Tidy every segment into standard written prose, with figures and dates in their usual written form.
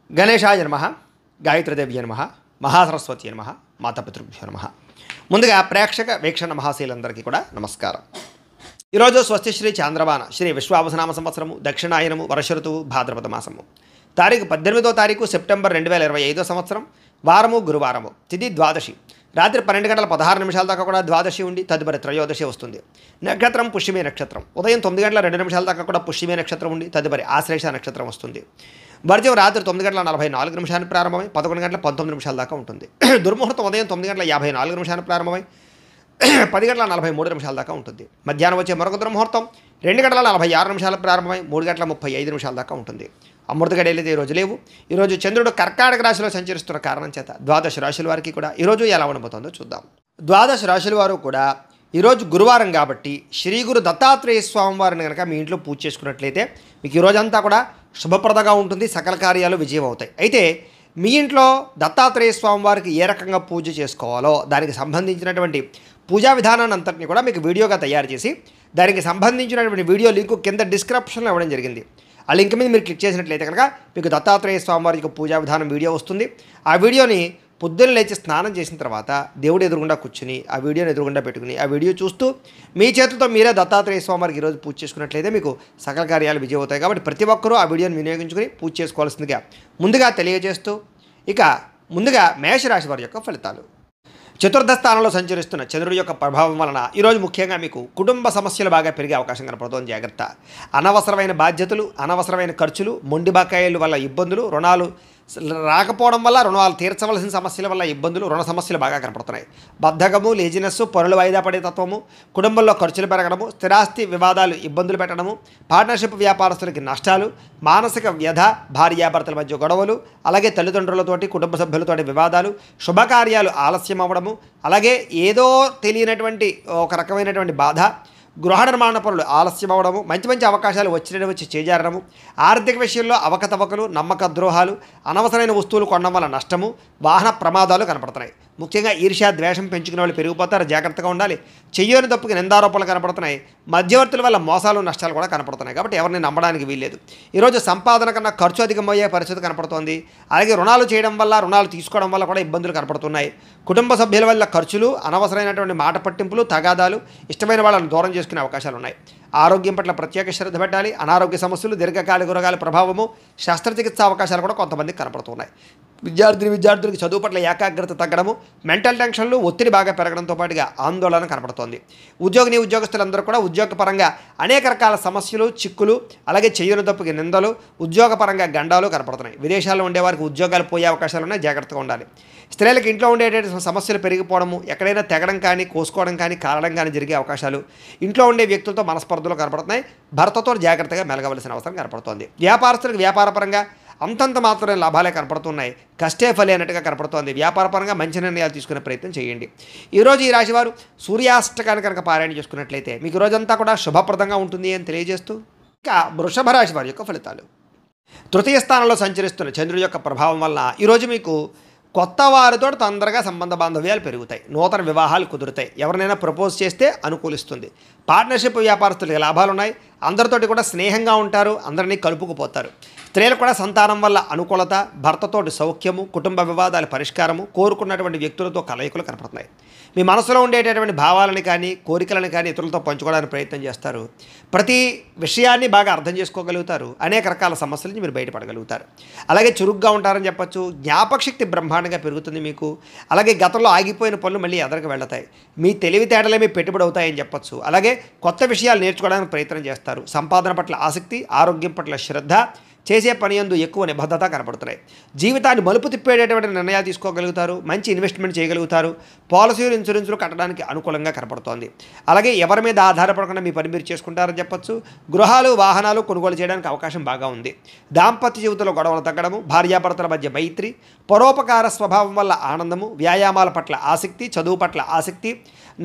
గణేశాయ నమః, గాయత్రీదేవ్య నమః, మహాసరస్వతి నమః, మాతాపితృభ్యో నమః. ముందుగా ప్రేక్షక వీక్షణ మహాశీలందరికీ కూడా నమస్కారం. ఈరోజు స్వస్తి శ్రీ చాంద్రబాన శ్రీ విశ్వావసనామ సంవత్సరము దక్షిణాయనము వర్ష ఋతువు భాద్రపద మాసము తారీఖు 18 సెప్టెంబర్ 2025 సంవత్సరం వారము గురువారము తిథి ద్వాదశి రాత్రి 12:16 దాకా కూడా ద్వాదశి ఉండి తదుపరి త్రయోదశి వస్తుంది. నక్షత్రం పుష్యమే నక్షత్రం. ఉదయం 9:02 దాకా కూడా పుష్యమే నక్షత్రం ఉండి తదుపరి ఆశ్లేష నక్షత్రం వస్తుంది. వర్జం రాత్రి 9:44 ప్రారంభమై 11:19 దాకా ఉంటుంది. దుర్ముహూర్తం ఉదయం 9:54 ప్రారంభమై 10:43 దాకా ఉంటుంది. మధ్యాహ్నం వచ్చే మరొక దుర్ముహూర్తం 2:46 ప్రారంభమై 3:35 దాకా ఉంటుంది. అమృత గడియలు ఈరోజు లేవు. ఈరోజు చంద్రుడు కర్కాటక రాశిలో సంచరిస్తున్న కారణం చేత ద్వాదశ రాశుల వారికి కూడా ఈరోజు ఎలా ఉండబోతుందో చూద్దాం. ద్వాదశ రాశుల వారు కూడా ఈరోజు గురువారం కాబట్టి శ్రీ గురు దత్తాత్రేయ స్వామి వారిని కనుక మీ ఇంట్లో పూజ చేసుకున్నట్లయితే మీకు ఈరోజంతా కూడా శుభప్రదంగా ఉంటుంది, సకల కార్యాలు విజయం అవుతాయి. అయితే మీ ఇంట్లో దత్తాత్రేయ స్వామి వారికి ఏ రకంగా పూజ చేసుకోవాలో దానికి సంబంధించినటువంటి పూజా విధానాన్ని అంతటిని కూడా మీకు వీడియోగా తయారు చేసి దానికి సంబంధించినటువంటి వీడియో లింకు కింద డిస్క్రిప్షన్లో ఇవ్వడం జరిగింది. ఆ లింక్ మీద మీరు క్లిక్ చేసినట్లయితే కనుక మీకు దత్తాత్రేయ స్వామి వారి యొక్క పూజా విధానం వీడియో వస్తుంది. ఆ వీడియోని పొద్దున్న లేచి స్నానం చేసిన తర్వాత దేవుడు ఎదురుగుండా కూర్చుని ఆ వీడియోని ఎదురుగుండా పెట్టుకుని ఆ వీడియో చూస్తూ మీ చేతులతో మీరే దత్తాత్రేయ స్వామి వారికి ఈరోజు పూజ చేసుకున్నట్లయితే మీకు సకల కార్యాలు విజయం అవుతాయి. కాబట్టి ప్రతి ఒక్కరూ ఆ వీడియోని వినియోగించుకుని పూజ చేసుకోవాల్సిందిగా ముందుగా తెలియజేస్తూ ఇక ముందుగా మేషరాశి వారి యొక్క ఫలితాలు. చతుర్థ స్థానంలో సంచరిస్తున్న చంద్రుడి యొక్క ప్రభావం వలన ఈరోజు ముఖ్యంగా మీకు కుటుంబ సమస్యలు బాగా పెరిగే అవకాశం కనపడుతోంది. జాగ్రత్త. అనవసరమైన బాధ్యతలు, అనవసరమైన ఖర్చులు, మొండి బకాయిల వల్ల ఇబ్బందులు, రుణాలు రాకపోవడం వల్ల రుణాలు తీర్చవలసిన సమస్యల వల్ల ఇబ్బందులు, రుణ సమస్యలు బాగా కనపడుతున్నాయి. బద్ధకము, లేజినెస్, పనులు వాయిదా పడే తత్వము, కుటుంబంలో ఖర్చులు పెరగడము, స్థిరాస్తి వివాదాలు ఇబ్బందులు పెట్టడము, పార్ట్నర్షిప్ వ్యాపారస్తులకి నష్టాలు, మానసిక వ్యధ, భార్యాభర్తల మధ్య గొడవలు, అలాగే తల్లిదండ్రులతోటి కుటుంబ సభ్యులతోటి వివాదాలు, శుభకార్యాలు ఆలస్యం అవ్వడము, అలాగే ఏదో తెలియనటువంటి ఒక రకమైనటువంటి బాధ, గృహ నిర్మాణ పనులు ఆలస్యం అవ్వడము, మంచి మంచి అవకాశాలు వచ్చి చేజారడము, ఆర్థిక విషయంలో అవకతవకలు, నమ్మక ద్రోహాలు, అనవసరమైన వస్తువులు కొనడం వల్ల నష్టము, వాహన ప్రమాదాలు కనపడుతున్నాయి. ముఖ్యంగా ఈర్ష్య ద్వేషం పెంచుకునే వాళ్ళు పెరిగిపోతారు, జాగ్రత్తగా ఉండాలి. చెయ్యని తప్పుకి నిందారోపణలు కనపడుతున్నాయి. మధ్యవర్తుల వల్ల మోసాలు నష్టాలు కూడా కనపడుతున్నాయి. కాబట్టి ఎవరిని నమ్మడానికి వీల్లేదు. ఈరోజు సంపాదన కన్నా ఖర్చు అధికమయ్యే పరిస్థితి కనపడుతోంది. అలాగే రుణాలు చేయడం వల్ల, రుణాలు తీసుకోవడం వల్ల కూడా ఇబ్బందులు కనపడుతున్నాయి. కుటుంబ సభ్యుల వల్ల ఖర్చులు, అనవసరమైనటువంటి మాట పట్టింపులు, తగాదాలు, ఇష్టమైన వాళ్ళని దూరం చేసుకునే అవకాశాలు ఉన్నాయి. ఆరోగ్యం పట్ల ప్రత్యేక శ్రద్ధ పెట్టాలి. అనారోగ్య సమస్యలు, దీర్ఘకాలిక రోగాల ప్రభావము, శస్త్రచికిత్స అవకాశాలు కూడా కొంతమందికి కనపడుతున్నాయి. విద్యార్థులకి చదువు పట్ల ఏకాగ్రత తగ్గడము, మెంటల్ టెన్షన్లు, ఒత్తిడి బాగా పెరగడంతో పాటుగా ఆందోళన కనపడుతోంది. ఉద్యోగస్తులందరూ కూడా ఉద్యోగపరంగా అనేక రకాల సమస్యలు, చిక్కులు, అలాగే చెయ్యని తప్పుకి నిందలు, ఉద్యోగపరంగా గండాలు కనపడుతున్నాయి. విదేశాల్లో ఉండేవారికి ఉద్యోగాలు పోయే అవకాశాలు ఉన్నాయి, జాగ్రత్తగా ఉండాలి. స్త్రీలకు ఇంట్లో ఉండేటువంటి సమస్యలు పెరిగిపోవడము, ఎక్కడైనా తెగడం కానీ, కోసుకోవడం కానీ, కారడం కానీ జరిగే అవకాశాలు, ఇంట్లో ఉండే వ్యక్తులతో మనస్పర్ధలు కనపడుతున్నాయి. భర్తతో జాగ్రత్తగా మెలగవలసిన అవసరం కనపడుతోంది. వ్యాపారస్తులకు వ్యాపారపరంగా అంతంత మాత్రమే లాభాలే కనపడుతున్నాయి. కష్టే ఫలి అన్నట్టుగా కనపడుతోంది. వ్యాపారపరంగా మంచి నిర్ణయాలు తీసుకునే ప్రయత్నం చేయండి. ఈరోజు ఈ రాశివారు సూర్యాష్టకాన్ని కనుక పారాయణ చేసుకున్నట్లయితే మీకు రోజంతా కూడా శుభప్రదంగా ఉంటుంది అని తెలియజేస్తూ ఇక వృషభ రాశి వారి యొక్క ఫలితాలు. తృతీయ స్థానంలో సంచరిస్తున్న చంద్రుడి యొక్క ప్రభావం వలన ఈరోజు మీకు కొత్త వారితో తొందరగా సంబంధ బాంధవ్యాలు పెరుగుతాయి. నూతన వివాహాలు కుదురుతాయి. ఎవరినైనా ప్రపోజ్ చేస్తే అనుకూలిస్తుంది. పార్ట్నర్షిప్ వ్యాపారస్తులకి లాభాలు ఉన్నాయి. అందరితోటి కూడా స్నేహంగా ఉంటారు, అందరినీ కలుపుకుపోతారు. స్త్రీలకు కూడా సంతానం వల్ల అనుకూలత, భర్తతోటి సౌఖ్యము, కుటుంబ వివాదాల పరిష్కారము, కోరుకున్నటువంటి వ్యక్తులతో కలయికలు కనపడుతున్నాయి. మీ మనసులో ఉండేటటువంటి భావాలని కానీ, కోరికలను కానీ ఇతరులతో పంచుకోవడానికి ప్రయత్నం చేస్తారు. ప్రతి విషయాన్ని బాగా అర్థం చేసుకోగలుగుతారు. అనేక రకాల సమస్యల నుంచి మీరు బయటపడగలుగుతారు. అలాగే చురుగ్గా ఉంటారని చెప్పచ్చు. జ్ఞాపకశక్తి బ్రహ్మాండంగా పెరుగుతుంది మీకు. అలాగే గతంలో ఆగిపోయిన పనులు మళ్ళీ ఎదరికి వెళతాయి. మీ తెలివితేటలే మీ పెట్టుబడి అవుతాయని చెప్పచ్చు. అలాగే కొత్త విషయాలు నేర్చుకోవడానికి ప్రయత్నం చేస్తారు. సంపాదన పట్ల ఆసక్తి, ఆరోగ్యం పట్ల శ్రద్ధ, చేసే పని యందు ఎక్కువ నిబద్ధత కనపడుతున్నాయి. జీవితాన్ని మలుపు తిప్పేటటువంటి నిర్ణయాలు తీసుకోగలుగుతారు. మంచి ఇన్వెస్ట్మెంట్ చేయగలుగుతారు. పాలసీలు, ఇన్సూరెన్సులు కట్టడానికి అనుకూలంగా కనపడుతోంది. అలాగే ఎవరి మీద ఆధారపడకుండా మీ పని మీరు చేసుకుంటారని చెప్పచ్చు. గృహాలు, వాహనాలు కొనుగోలు చేయడానికి అవకాశం బాగా ఉంది. దాంపత్య జీవితంలో గొడవలు తగ్గడము, భార్యాభర్తల మధ్య మైత్రి, పరోపకార స్వభావం వల్ల ఆనందము, వ్యాయామాల పట్ల ఆసక్తి, చదువు పట్ల ఆసక్తి,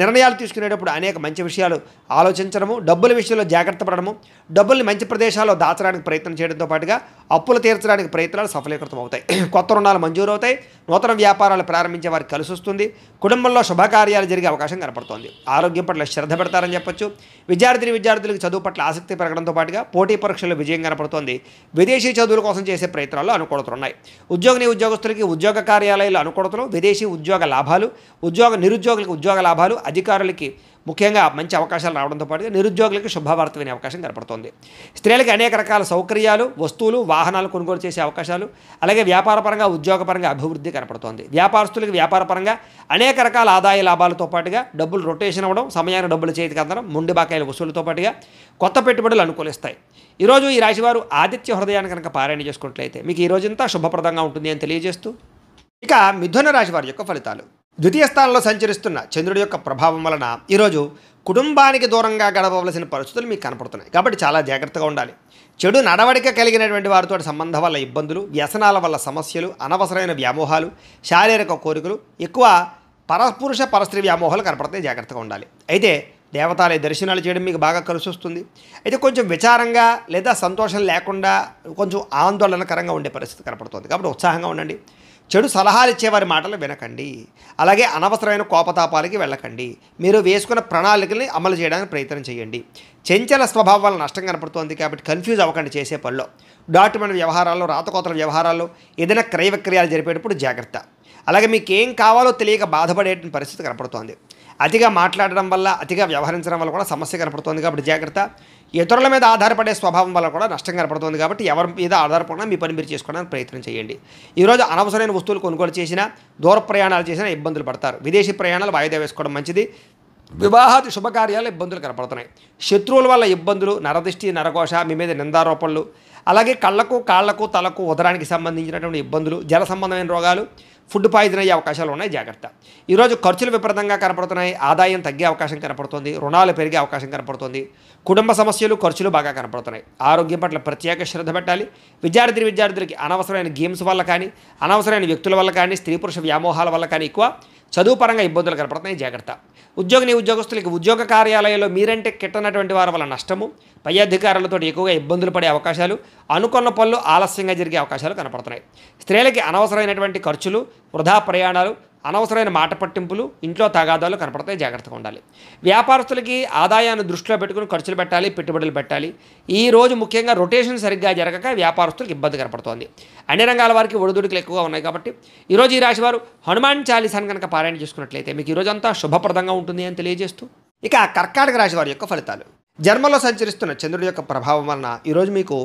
నిర్ణయాలు తీసుకునేటప్పుడు అనేక మంచి విషయాలు ఆలోచించడము, డబ్బుల విషయంలో జాగ్రత్త పడడము, డబ్బుల్ని మంచి ప్రదేశాల్లో దాచడానికి ప్రయత్నం చేయడంతో పాటుగా పాటుగా అప్పులు తీర్చడానికి ప్రయత్నాలు సఫలీకృతం అవుతాయి. కొత్త రుణాలు మంజూరు అవుతాయి. నూతన వ్యాపారాలు ప్రారంభించే వారికి కలిసి వస్తుంది. కుటుంబంలో శుభకార్యాలు జరిగే అవకాశం కనపడుతోంది. ఆరోగ్యం పట్ల శ్రద్ధ పెడతారని చెప్పొచ్చు. విద్యార్థులకు చదువు పట్ల ఆసక్తి పెరగడంతో పాటుగా పోటీ పరీక్షల్లో విజయం కనపడుతోంది. విదేశీ చదువుల కోసం చేసే ప్రయత్నాల్లో అనుకూలతలు ఉన్నాయి. ఉద్యోగస్తులకి ఉద్యోగ కార్యాలయాల్లో అనుకూలతలు, విదేశీ ఉద్యోగ లాభాలు, నిరుద్యోగులకు ఉద్యోగ లాభాలు, అధికారులకి ముఖ్యంగా మంచి అవకాశాలు రావడంతో పాటుగా నిరుద్యోగులకు శుభవార్త వినే అవకాశం కనపడుతోంది. స్త్రీలకు అనేక రకాల సౌకర్యాలు, వస్తువులు, వాహనాలు కొనుగోలు చేసే అవకాశాలు, అలాగే వ్యాపారపరంగా ఉద్యోగపరంగా అభివృద్ధి కనపడుతోంది. వ్యాపారస్తులకు వ్యాపారపరంగా అనేక రకాల ఆదాయ లాభాలతో పాటుగా డబ్బులు రొటేషన్ అవ్వడం, సమయాన్ని డబ్బులు చేతికి అందడం, మొండి బాకాయల వసూలుతో పాటుగా కొత్త పెట్టుబడులు అనుకూలిస్తాయి. ఈరోజు ఈ రాశివారు ఆదిత్య హృదయాన్ని కనుక పారాయణ చేసుకున్నట్లయితే మీకు ఈ రోజంతా శుభప్రదంగా ఉంటుంది అని తెలియజేస్తూ, ఇక మిథున రాశి వారి యొక్క ఫలితాలు. ద్వితీయ స్థానంలో సంచరిస్తున్న చంద్రుడి యొక్క ప్రభావం వలన ఈరోజు కుటుంబానికి దూరంగా గడపవలసిన పరిస్థితులు మీకు కనపడుతున్నాయి. కాబట్టి చాలా జాగ్రత్తగా ఉండాలి. చెడు నడవడిక కలిగినటువంటి వారితో సంబంధం వల్ల ఇబ్బందులు, వ్యసనాల వల్ల సమస్యలు, అనవసరమైన వ్యామోహాలు, శారీరక కోరికలు, ఎక్కువ పరపురుష పరస్త్రీ వ్యామోహాలు కనపడతాయి. జాగ్రత్తగా ఉండాలి. అయితే దేవతాలయ దర్శనాలు చేయడం మీకు బాగా కలిసి వస్తుంది. అయితే కొంచెం విచారంగా లేదా సంతోషం లేకుండా కొంచెం ఆందోళనకరంగా ఉండే పరిస్థితి కనపడుతుంది. కాబట్టి ఉత్సాహంగా ఉండండి. చెడు సలహాలు ఇచ్చేవారి మాటలు వినకండి. అలాగే అనవసరమైన కోపతాపాలకి వెళ్ళకండి. మీరు వేసుకున్న ప్రణాళికల్ని అమలు చేయడానికి ప్రయత్నం చేయండి. చంచల స్వభావం వల్ల నష్టం కనపడుతోంది. కాబట్టి కన్ఫ్యూజ్ అవ్వకండి చేసే పనిలో. డాక్యుమెంట్ వ్యవహారాల్లో, రాతకోతల వ్యవహారాల్లో, ఏదైనా క్రయ విక్రయాలు జరిపేటప్పుడు జాగ్రత్త. అలాగే మీకు ఏం కావాలో తెలియక బాధపడే పరిస్థితి కనపడుతోంది. అతిగా మాట్లాడడం వల్ల, అతిగా వ్యవహరించడం వల్ల కూడా సమస్య కనపడుతోంది. కాబట్టి జాగ్రత్త. ఇతరుల మీద ఆధారపడే స్వభావం వల్ల కూడా నష్టం కనపడుతుంది. కాబట్టి ఎవరి మీద ఆధారపడినా మీ పని మీరు చేసుకోవడానికి ప్రయత్నం చేయండి. ఈరోజు అనవసరమైన వస్తువులు కొనుగోలు చేసినా, దూర ప్రయాణాలు చేసినా ఇబ్బందులు పడతారు. విదేశీ ప్రయాణాలు వాయిదా వేసుకోవడం మంచిది. వివాహాది శుభకార్యాలు ఇబ్బందులు కనపడుతున్నాయి. శత్రువుల వల్ల ఇబ్బందులు, నరదిష్టి, నరఘోష, మీ మీద నిందారోపణలు, అలాగే కళ్ళకు, కాళ్లకు, తలకు, ఉదరానికి సంబంధించినటువంటి ఇబ్బందులు, జల సంబంధమైన రోగాలు, ఫుడ్ పాయిజన్ అయ్యే అవకాశాలు ఉన్నాయి. జాగ్రత్త. ఈరోజు ఖర్చులు విపరీతంగా కనపడుతున్నాయి. ఆదాయం తగ్గే అవకాశం కనపడుతుంది. రుణాలు పెరిగే అవకాశం కనపడుతుంది. కుటుంబ సమస్యలు, ఖర్చులు బాగా కనపడుతున్నాయి. ఆరోగ్యం పట్ల ప్రత్యేక శ్రద్ధ పెట్టాలి. విద్యార్థులకి అనవసరమైన గేమ్స్ వల్ల కానీ, అనవసరమైన వ్యక్తుల వల్ల కానీ, స్త్రీ పురుష వ్యామోహాల వల్ల కానీ ఎక్కువ చదువు పరంగా ఇబ్బందులు కనపడుతున్నాయి. జాగ్రత్త. ఉద్యోగస్తులకి ఉద్యోగ కార్యాలయాల్లో మీరంటే కిట్టనటువంటి వారి వల్ల నష్టము, పై అధికారులతో ఎక్కువగా ఇబ్బందులు పడే అవకాశాలు, అనుకున్న పనులు ఆలస్యంగా జరిగే అవకాశాలు కనపడుతున్నాయి. స్త్రీలకి అనవసరమైనటువంటి ఖర్చులు, వృధా ప్రయాణాలు, అనవసరమైన మాట పట్టింపులు, ఇంట్లో తగాదాలు కనపడతాయి. జాగ్రత్తగా ఉండాలి. వ్యాపారస్తులకి ఆదాయాన్ని దృష్టిలో పెట్టుకుని ఖర్చులు పెట్టాలి, పెట్టుబడులు పెట్టాలి. ఈ రోజు ముఖ్యంగా రొటేషన్ సరిగ్గా జరగక వ్యాపారస్తులకు ఇబ్బంది కనపడుతోంది. అన్ని రంగాల వారికి ఒడిదుడుకులు ఎక్కువగా ఉన్నాయి. కాబట్టి ఈరోజు ఈ రాశి వారు హనుమాన్ చాలీసాను కనుక పారాయణ చేసుకున్నట్లయితే మీకు ఈరోజంతా శుభప్రదంగా ఉంటుంది అని తెలియజేస్తూ, ఇక కర్కాటక రాశి వారి యొక్క ఫలితాలు. జన్మలో సంచరిస్తున్న చంద్రుడి యొక్క ప్రభావం వలన ఈరోజు మీకు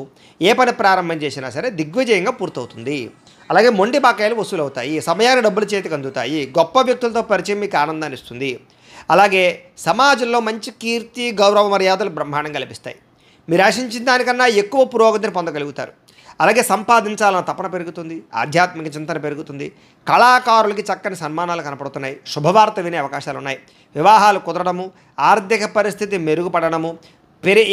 ఏ పని ప్రారంభం చేసినా సరే దిగ్విజయంగా పూర్తవుతుంది. అలాగే మొండి బాకాయలు వసూలు అవుతాయి. సమయాన్ని డబ్బులు చేతికి అందుతాయి. గొప్ప వ్యక్తులతో పరిచయం మీకు ఆనందాన్ని ఇస్తుంది. అలాగే సమాజంలో మంచి కీర్తి, గౌరవ మర్యాదలు బ్రహ్మాండంగా లభిస్తాయి. మీరు ఆశించిన దానికన్నా ఎక్కువ పురోగతిని పొందగలుగుతారు. అలాగే సంపాదించాలన్న తపన పెరుగుతుంది. ఆధ్యాత్మిక చింతన పెరుగుతుంది. కళాకారులకి చక్కని సన్మానాలు కనపడుతున్నాయి. శుభవార్త వినే అవకాశాలు ఉన్నాయి. వివాహాలు కుదరడము, ఆర్థిక పరిస్థితి మెరుగుపడడము,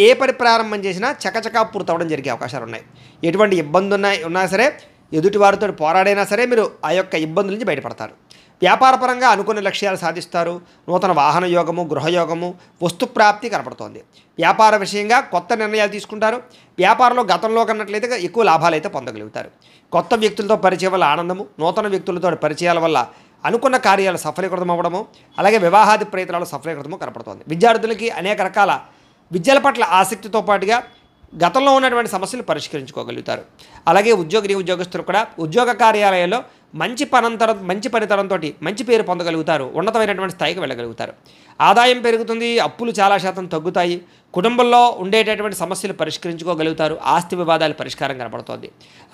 ఏ పని ప్రారంభం చేసినా చకచకా పూర్తవడం జరిగే అవకాశాలు ఉన్నాయి. ఎటువంటి ఇబ్బంది ఉన్నా సరే, ఎదుటివారితో పోరాడైనా సరే మీరు ఆ యొక్క ఇబ్బందుల నుంచి బయటపడతారు. వ్యాపారపరంగా అనుకున్న లక్ష్యాలు సాధిస్తారు. నూతన వాహన యోగము, గృహయోగము, వస్తుప్రాప్తి కనపడుతోంది. వ్యాపార విషయంగా కొత్త నిర్ణయాలు తీసుకుంటారు. వ్యాపారంలో గతంలో కన్నట్లయితే ఎక్కువ లాభాలు అయితే పొందగలుగుతారు. కొత్త వ్యక్తులతో పరిచయం వల్ల ఆనందము, నూతన వ్యక్తులతో పరిచయాల వల్ల అనుకున్న కార్యాలు సఫలీకృతం అవ్వడము, అలాగే వివాహాది ప్రయత్నాలు సఫలీకృతము కనపడుతోంది. విద్యార్థులకి అనేక రకాల విద్యల పట్ల ఆసక్తితో పాటుగా గతంలో ఉన్నటువంటి సమస్యలు పరిష్కరించుకోగలుగుతారు. అలాగే ఉద్యోగస్తులు కూడా ఉద్యోగ కార్యాలయాల్లో మంచి పనితనంతో మంచి పేరు పొందగలుగుతారు. ఉన్నతమైనటువంటి స్థాయికి వెళ్ళగలుగుతారు. ఆదాయం పెరుగుతుంది. అప్పులు చాలా శాతం తగ్గుతాయి. కుటుంబంలో ఉండేటటువంటి సమస్యలు పరిష్కరించుకోగలుగుతారు. ఆస్తి వివాదాలు పరిష్కారం కనపడుతోంది.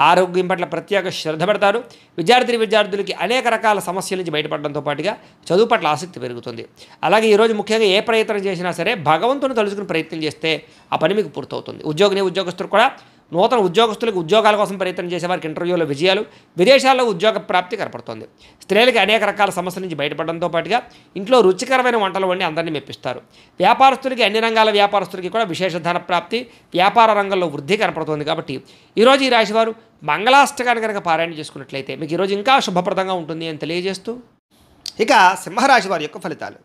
ఆరోగ్యం పట్ల ప్రత్యేక శ్రద్ధ పెడతారు. విద్యార్థులకి అనేక రకాల సమస్యల నుంచి బయటపడడంతో పాటుగా చదువు పట్ల ఆసక్తి పెరుగుతుంది. అలాగే ఈరోజు ముఖ్యంగా ఏ ప్రయత్నం చేసినా సరే భగవంతుని తలుచుకుని ప్రయత్నం చేస్తే ఆ పని మీకు పూర్తవుతుంది. ఉద్యోగస్తులు కూడా నూతన ఉద్యోగాల కోసం ప్రయత్నం చేసేవారికి ఇంటర్వ్యూలో విజయాలు, విదేశాల్లో ఉద్యోగ ప్రాప్తి కనపడుతుంది. స్త్రీలకి అనేక రకాల సమస్యల నుంచి బయటపడడంతో పాటుగా ఇంట్లో రుచికరమైన వంటలు వండి అందరినీ మెప్పిస్తారు. వ్యాపారస్తులకి అన్ని రంగాల వ్యాపారస్తులకి కూడా విశేష ధన ప్రాప్తి, వ్యాపార రంగంలో వృద్ధి కనపడుతుంది. కాబట్టి ఈరోజు ఈ రాశివారు మంగళాష్టకాన్ని కనుక పారాయణ చేసుకున్నట్లయితే మీకు ఈరోజు ఇంకా శుభప్రదంగా ఉంటుంది అని తెలియజేస్తూ, ఇక సింహరాశి వారి యొక్క ఫలితాలు.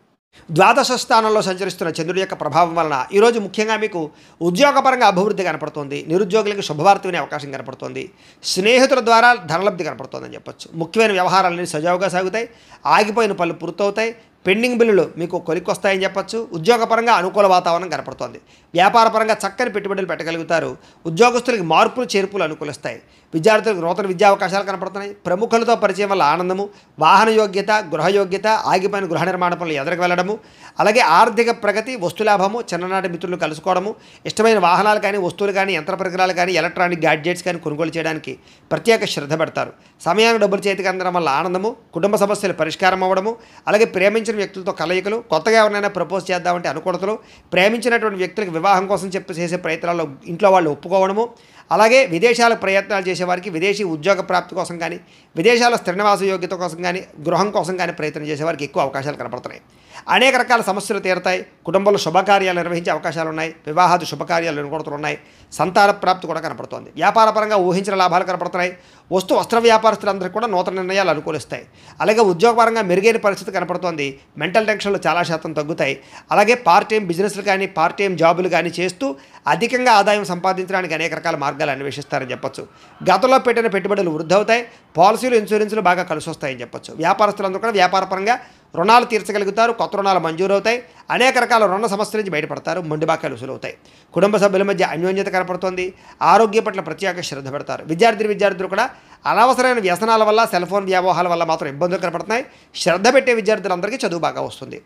ద్వాదశ స్థానంలో సంచరిస్తున్న చంద్రుడి యొక్క ప్రభావం వలన ఈరోజు ముఖ్యంగా మీకు ఉద్యోగపరంగా అభివృద్ధి కనపడుతుంది. నిరుద్యోగులకు శుభవార్త వినే అవకాశం కనపడుతుంది. స్నేహితుల ద్వారా ధనలబ్ధి కనపడుతుందని చెప్పొచ్చు. ముఖ్యమైన వ్యవహారాలన్నీ సజావుగా సాగుతాయి. ఆగిపోయిన పనులు పూర్తవుతాయి. పెండింగ్ బిల్లులు మీకు కొలిక్కొస్తాయని చెప్పొచ్చు. ఉద్యోగపరంగా అనుకూల వాతావరణం కనపడుతోంది. వ్యాపారపరంగా చక్కని పెట్టుబడులు పెట్టగలుగుతారు. ఉద్యోగస్తులకి మార్పులు చేర్పులు అనుకూలిస్తాయి. విద్యార్థులకు నూతన విద్యా అవకాశాలు కనపడుతున్నాయి. ప్రముఖులతో పరిచయం వల్ల ఆనందము, వాహన యోగ్యత, గృహ యోగ్యత, ఆగిపోయిన గృహ నిర్మాణ పనులు ఎదరికి వెళ్ళడము, అలాగే ఆర్థిక ప్రగతి, వస్తులాభము, చిన్ననాటి మిత్రులు కలుసుకోవడము, ఇష్టమైన వాహనాలు కానీ, వస్తువులు కానీ, యంత్ర పరికరాలు కానీ, ఎలక్ట్రానిక్ గ్యాడ్జెట్స్ కానీ కొనుగోలు చేయడానికి ప్రత్యేక శ్రద్ధ పెడతారు. సమయానికి డబ్బులు చేతికి అందడం వల్ల ఆనందము, కుటుంబ సమస్యలు పరిష్కారం అవ్వడము, అలాగే ప్రేమించిన వ్యక్తులతో కలయికలు, కొత్తగా ఎవరినైనా ప్రపోజ్ చేద్దామంటే అనుకూలతలు, ప్రేమించినటువంటి వ్యక్తులకు వివాహం కోసం చేసే ప్రయత్నాల్లో ఇంట్లో వాళ్ళు ఒప్పుకోవడము, అలాగే విదేశాల ప్రయత్నాలు చేసేవారికి విదేశీ ఉద్యోగ ప్రాప్తి కోసం కానీ, విదేశాల స్థిర నివాస యోగ్యత కోసం కానీ, గృహం కోసం కానీ ప్రయత్నం చేసేవారికి ఎక్కువ అవకాశాలు కనపడుతున్నాయి. అనేక రకాల సమస్యలు తీరుతాయి. కుటుంబంలో శుభకార్యాలు నిర్వహించే అవకాశాలు ఉన్నాయి. వివాహాది శుభకార్యాలు అనుకూలతలు ఉన్నాయి. సంతాన ప్రాప్తి కూడా కనపడుతోంది. వ్యాపారపరంగా ఊహించిన లాభాలు కనపడుతున్నాయి. వస్త్ర వ్యాపారస్తులందరికీ కూడా నూతన నిర్ణయాలు అనుకూలిస్తాయి. అలాగే ఉద్యోగపరంగా మెరుగైన పరిస్థితి కనపడుతోంది. మెంటల్ టెన్షన్లు చాలా శాతం తగ్గుతాయి. అలాగే పార్ట్ టైం బిజినెస్లు కానీ, పార్ట్ టైం జాబులు కానీ చేస్తూ అధికంగా ఆదాయం సంపాదించడానికి అనేక రకాల మార్గాలు అన్వేషిస్తారని చెప్పొచ్చు. గతంలో పెట్టిన పెట్టుబడులు వృద్ధి అవుతాయి. పాలసీలు, ఇన్సూరెన్సులు బాగా కలిసి వస్తాయని చెప్పొచ్చు. వ్యాపారస్తులందరూ కూడా వ్యాపారపరంగా రుణాలు తీర్చగలుగుతారు. కొత్త రుణాలు మంజూరవుతాయి. అనేక రకాల రుణ సమస్యల నుంచి బయటపడతారు. మొండి బాకాలు వసూలవుతాయి. కుటుంబ సభ్యుల మధ్య అన్యోన్యత కనపడుతోంది. ఆరోగ్యం పట్ల ప్రత్యేక శ్రద్ధ పెడతారు. విద్యార్థులు కూడా అనవసరమైన వ్యసనాల వల్ల, సెల్ ఫోన్ వ్యామోహాల వల్ల మాత్రం ఇబ్బందులు కనపడుతున్నాయి. శ్రద్ధ పెట్టే విద్యార్థులందరికీ చదువు బాగా వస్తుంది.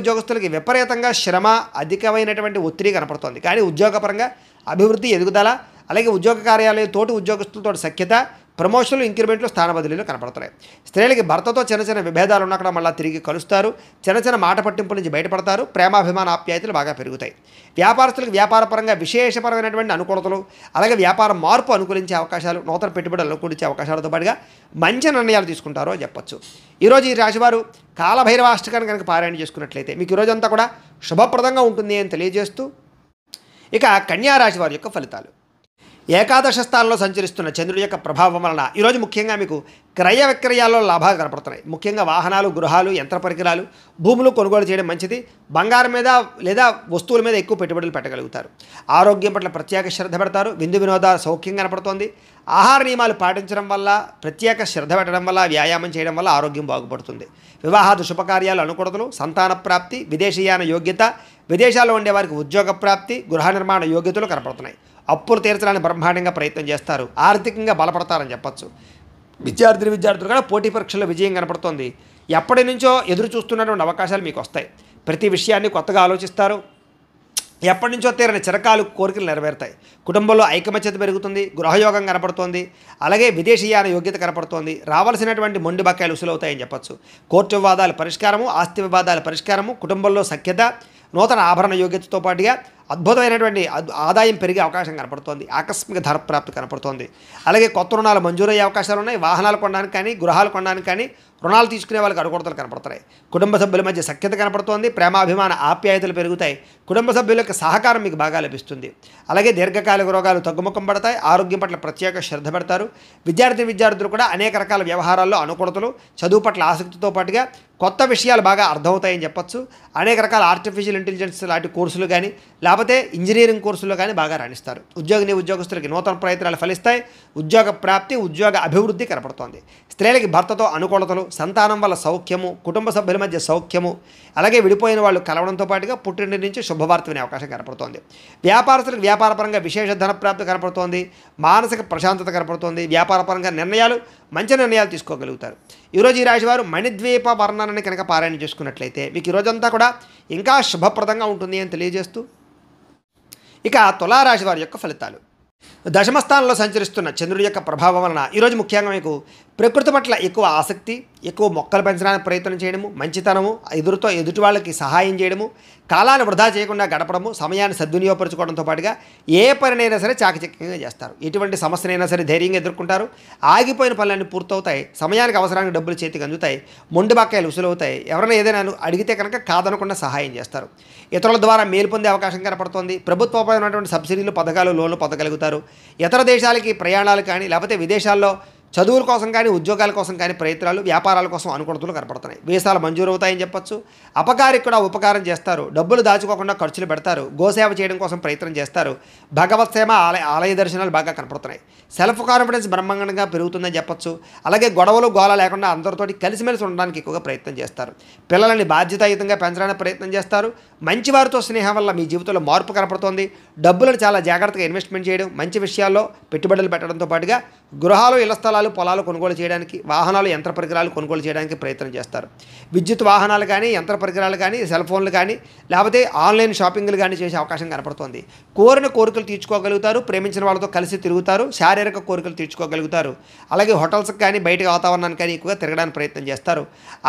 ఉద్యోగస్తులకి విపరీతంగా శ్రమ, అధికమైనటువంటి ఒత్తిడి కనపడుతోంది. కానీ ఉద్యోగపరంగా అభివృద్ధి, ఎదుగుదల, అలాగే ఉద్యోగ కార్యాలయం తోటి ఉద్యోగస్తులతో సఖ్యత, ప్రమోషన్లు, ఇంక్రిమెంట్లు, స్థాన బదిలీలు కనపడుతున్నాయి. స్త్రీలకి భర్తతో చిన్న విభేదాలు ఉన్నక్కడ మళ్ళీ తిరిగి కలుస్తారు. చిన్న మాట పట్టింపుల నుంచి బయటపడతారు. ప్రేమాభిమాన ఆప్యాయతలు బాగా పెరుగుతాయి. వ్యాపారస్తులకు వ్యాపారపరంగా విశేషపరమైనటువంటి అనుకూలతలు, అలాగే వ్యాపార మార్పు అనుకూలించే అవకాశాలు, నూతన పెట్టుబడులు అనుకూలించే అవకాశాలతో పాటుగా మంచి నిర్ణయాలు తీసుకుంటారో అని చెప్పొచ్చు. ఈరోజు ఈ రాశివారు కాలభైరవాష్టకాన్ని కనుక పారాయణ చేసుకున్నట్లయితే మీకు ఈరోజంతా కూడా శుభప్రదంగా ఉంటుంది అని తెలియజేస్తూ, ఇక కన్యా రాశి వారి యొక్క ఫలితాలు. ఏకాదశ స్థానంలో సంచరిస్తున్న చంద్రుడి యొక్క ప్రభావం వలన ఈరోజు ముఖ్యంగా మీకు క్రయ విక్రయాల్లో లాభాలు కనపడుతున్నాయి. ముఖ్యంగా వాహనాలు, గృహాలు, యంత్ర పరికరాలు, భూములు కొనుగోలు చేయడం మంచిది. బంగారం మీద లేదా వస్తువుల మీద ఎక్కువ పెట్టుబడులు పెట్టగలుగుతారు. ఆరోగ్యం పట్ల ప్రత్యేక శ్రద్ధ పెడతారు. విందు వినోదాలు సౌఖ్యం కనపడుతోంది. ఆహార నియమాలు పాటించడం వల్ల, ప్రత్యేక శ్రద్ధ పెట్టడం వల్ల, వ్యాయామం చేయడం వల్ల ఆరోగ్యం బాగుపడుతుంది. వివాహాది శుభకార్యాలు అనుకూలతలు, సంతాన ప్రాప్తి, విదేశీయాన యోగ్యత, విదేశాల్లో ఉండేవారికి ఉద్యోగ ప్రాప్తి, గృహ నిర్మాణ యోగ్యతలు కనపడుతున్నాయి. అప్పులు తీర్చడానికి బ్రహ్మాండంగా ప్రయత్నం చేస్తారు. ఆర్థికంగా బలపడతారని చెప్పచ్చు. విద్యార్థులు కూడా పోటీ పరీక్షల్లో విజయం కనపడుతోంది. ఎప్పటి నుంచో ఎదురు చూస్తున్నటువంటి అవకాశాలు మీకు వస్తాయి. ప్రతి విషయాన్ని కొత్తగా ఆలోచిస్తారు. ఎప్పటి నుంచో తీరని చిరకాలు కోరికలు నెరవేరుతాయి. కుటుంబంలో ఐకమత్యత పెరుగుతుంది. గృహయోగం కనపడుతోంది. అలాగే విదేశీయాన యోగ్యత కనపడుతోంది. రావాల్సినటువంటి మొండి బకాయిలు ఉసులవుతాయని చెప్పచ్చు. కోర్టు వివాదాల పరిష్కారము, ఆస్తి వివాదాల పరిష్కారము, కుటుంబంలో సఖ్యత, నూతన ఆభరణ యోగ్యతతో పాటుగా అద్భుతమైనటువంటి ఆదాయం పెరిగే అవకాశం కనపడుతోంది. ఆకస్మిక ధనప్రాప్తి కనపడుతోంది. అలాగే కొత్త రుణాలు మంజూరయ్యే అవకాశాలు ఉన్నాయి. వాహనాలు కొనడానికి కానీ, గృహాలు కొనడానికి కానీ, రుణాలు తీసుకునే వాళ్ళకి అనుకూలతలు కనపడుతున్నాయి. కుటుంబ సభ్యుల మధ్య సఖ్యత కనపడుతోంది. ప్రేమాభిమాన ఆప్యాయతలు పెరుగుతాయి. కుటుంబ సభ్యుల యొక్క సహకారం మీకు బాగా లభిస్తుంది. అలాగే దీర్ఘకాలిక రోగాలు తగ్గుముఖం పడతాయి. ఆరోగ్యం పట్ల ప్రత్యేక శ్రద్ధ పెడతారు. విద్యార్థులు కూడా అనేక రకాల వ్యవహారాల్లో అనుకూలతలు, చదువు పట్ల ఆసక్తితో పాటుగా కొత్త విషయాలు బాగా అర్థమవుతాయని చెప్పచ్చు. అనేక రకాల ఆర్టిఫిషియల్ ఇంటెలిజెన్స్ లాంటి కోర్సులు కానీ, లేకపోతే ఇంజనీరింగ్ కోర్సుల్లో కానీ బాగా రాణిస్తారు. ఉద్యోగస్తులకి నూతన ప్రయత్నాలు ఫలిస్తాయి. ఉద్యోగ ప్రాప్తి, ఉద్యోగ అభివృద్ధి కనపడుతోంది. స్త్రీలకి భర్తతో అనుకూలతలు, సంతానం వల్ల సౌఖ్యము, కుటుంబ సభ్యుల మధ్య సౌఖ్యము, అలాగే విడిపోయిన వాళ్ళు కలవడంతో పాటుగా పుట్టింటి నుంచి శుభవార్త వినే అవకాశం కనపడుతోంది. వ్యాపారస్తులకు వ్యాపారపరంగా విశేష ధనప్రాప్తి కనపడుతోంది. మానసిక ప్రశాంతత కనపడుతోంది. వ్యాపారపరంగా మంచి నిర్ణయాలు తీసుకోగలుగుతారు. ఈరోజు ఈ రాశివారు మణిద్వీప వర్ణనని కనుక పారాయణ చేసుకున్నట్లయితే మీకు ఈరోజంతా కూడా ఇంకా శుభప్రదంగా ఉంటుంది అని తెలియజేస్తూ, ఇక తులారాశి వారి యొక్క ఫలితాలు. దశమస్థానంలో సంచరిస్తున్న చంద్రుడి యొక్క ప్రభావం వలన ఈరోజు ముఖ్యంగా మీకు ప్రకృతి పట్ల ఎక్కువ ఆసక్తి, ఎక్కువ మొక్కలు పెంచడానికి ప్రయత్నం చేయడము, మంచితనము, ఎదుటి వాళ్ళకి సహాయం చేయడము, కాలాన్ని వృధా చేయకుండా గడపడము, సమయాన్ని సద్వినియోగపరచుకోవడంతో పాటుగా ఏ పనినైనా సరే చాకచక్యంగా చేస్తారు. ఎటువంటి సమస్యనైనా సరే ధైర్యంగా ఎదుర్కొంటారు. ఆగిపోయిన పనులన్నీ పూర్తవుతాయి. సమయానికి అవసరానికి డబ్బులు చేతికి అందుతాయి. మొండి బకాయిలు ఉసులవుతాయి. ఎవరైనా ఏదైనా అడిగితే కనుక కాదనకుండా సహాయం చేస్తారు. ఇతరుల ద్వారా మేలు పొందే అవకాశం కనపడుతోంది. ప్రభుత్వపరమైనటువంటి సబ్సిడీలు, పథకాలు, లోన్లు పొందగలుగుతారు. ఇతర దేశాలకి ప్రయాణాలు కానీ, లేకపోతే విదేశాల్లో చదువుల కోసం కానీ ఉద్యోగాల కోసం కానీ ప్రయత్నాలు, వ్యాపారాల కోసం అనుకూలతలు కనపడుతున్నాయి. వీసాలు మంజూరు అవుతాయని చెప్పొచ్చు. అపకారికి కూడా ఉపకారం చేస్తారు. డబ్బులు దాచుకోకుండా ఖర్చులు పెడతారు. గోసేవ చేయడం కోసం ప్రయత్నం చేస్తారు. భగవత్ సేవ, ఆలయ దర్శనాలు బాగా కనపడుతున్నాయి. సెల్ఫ్ కాన్ఫిడెన్స్ బ్రహ్మాండంగా పెరుగుతుందని చెప్పొచ్చు. అలాగే గొడవలు గోల లేకుండా అందరితోటి కలిసిమెలిసి ఉండడానికి ఎక్కువగా ప్రయత్నం చేస్తారు. పిల్లలని బాధ్యతాయుతంగా పెంచడానికి ప్రయత్నం చేస్తారు. మంచివారితో స్నేహం వల్ల మీ జీవితంలో మార్పు కనపడుతోంది. డబ్బులను చాలా జాగ్రత్తగా ఇన్వెస్ట్మెంట్ చేయడం, మంచి విషయాల్లో పెట్టుబడులు పెట్టడంతో పాటుగా గృహాలు, ఇళ్ల స్థలాలు, పొలాలు కొనుగోలు చేయడానికి, వాహనాలు, యంత్ర పరికరాలు కొనుగోలు చేయడానికి ప్రయత్నం చేస్తారు. విద్యుత్ వాహనాలు కానీ, యంత్ర పరికరాలు కానీ, సెల్ ఫోన్లు కానీ, లేకపోతే ఆన్లైన్ షాపింగ్లు కానీ చేసే అవకాశం కనపడుతోంది. కోరిన కోరికలు తీర్చుకోగలుగుతారు. ప్రేమించిన వాళ్ళతో కలిసి తిరుగుతారు. శారీరక కోరికలు తీర్చుకోగలుగుతారు. అలాగే హోటల్స్కి కానీ, బయట వాతావరణానికి కానీ ఎక్కువగా తిరగడానికి ప్రయత్నం చేస్తారు.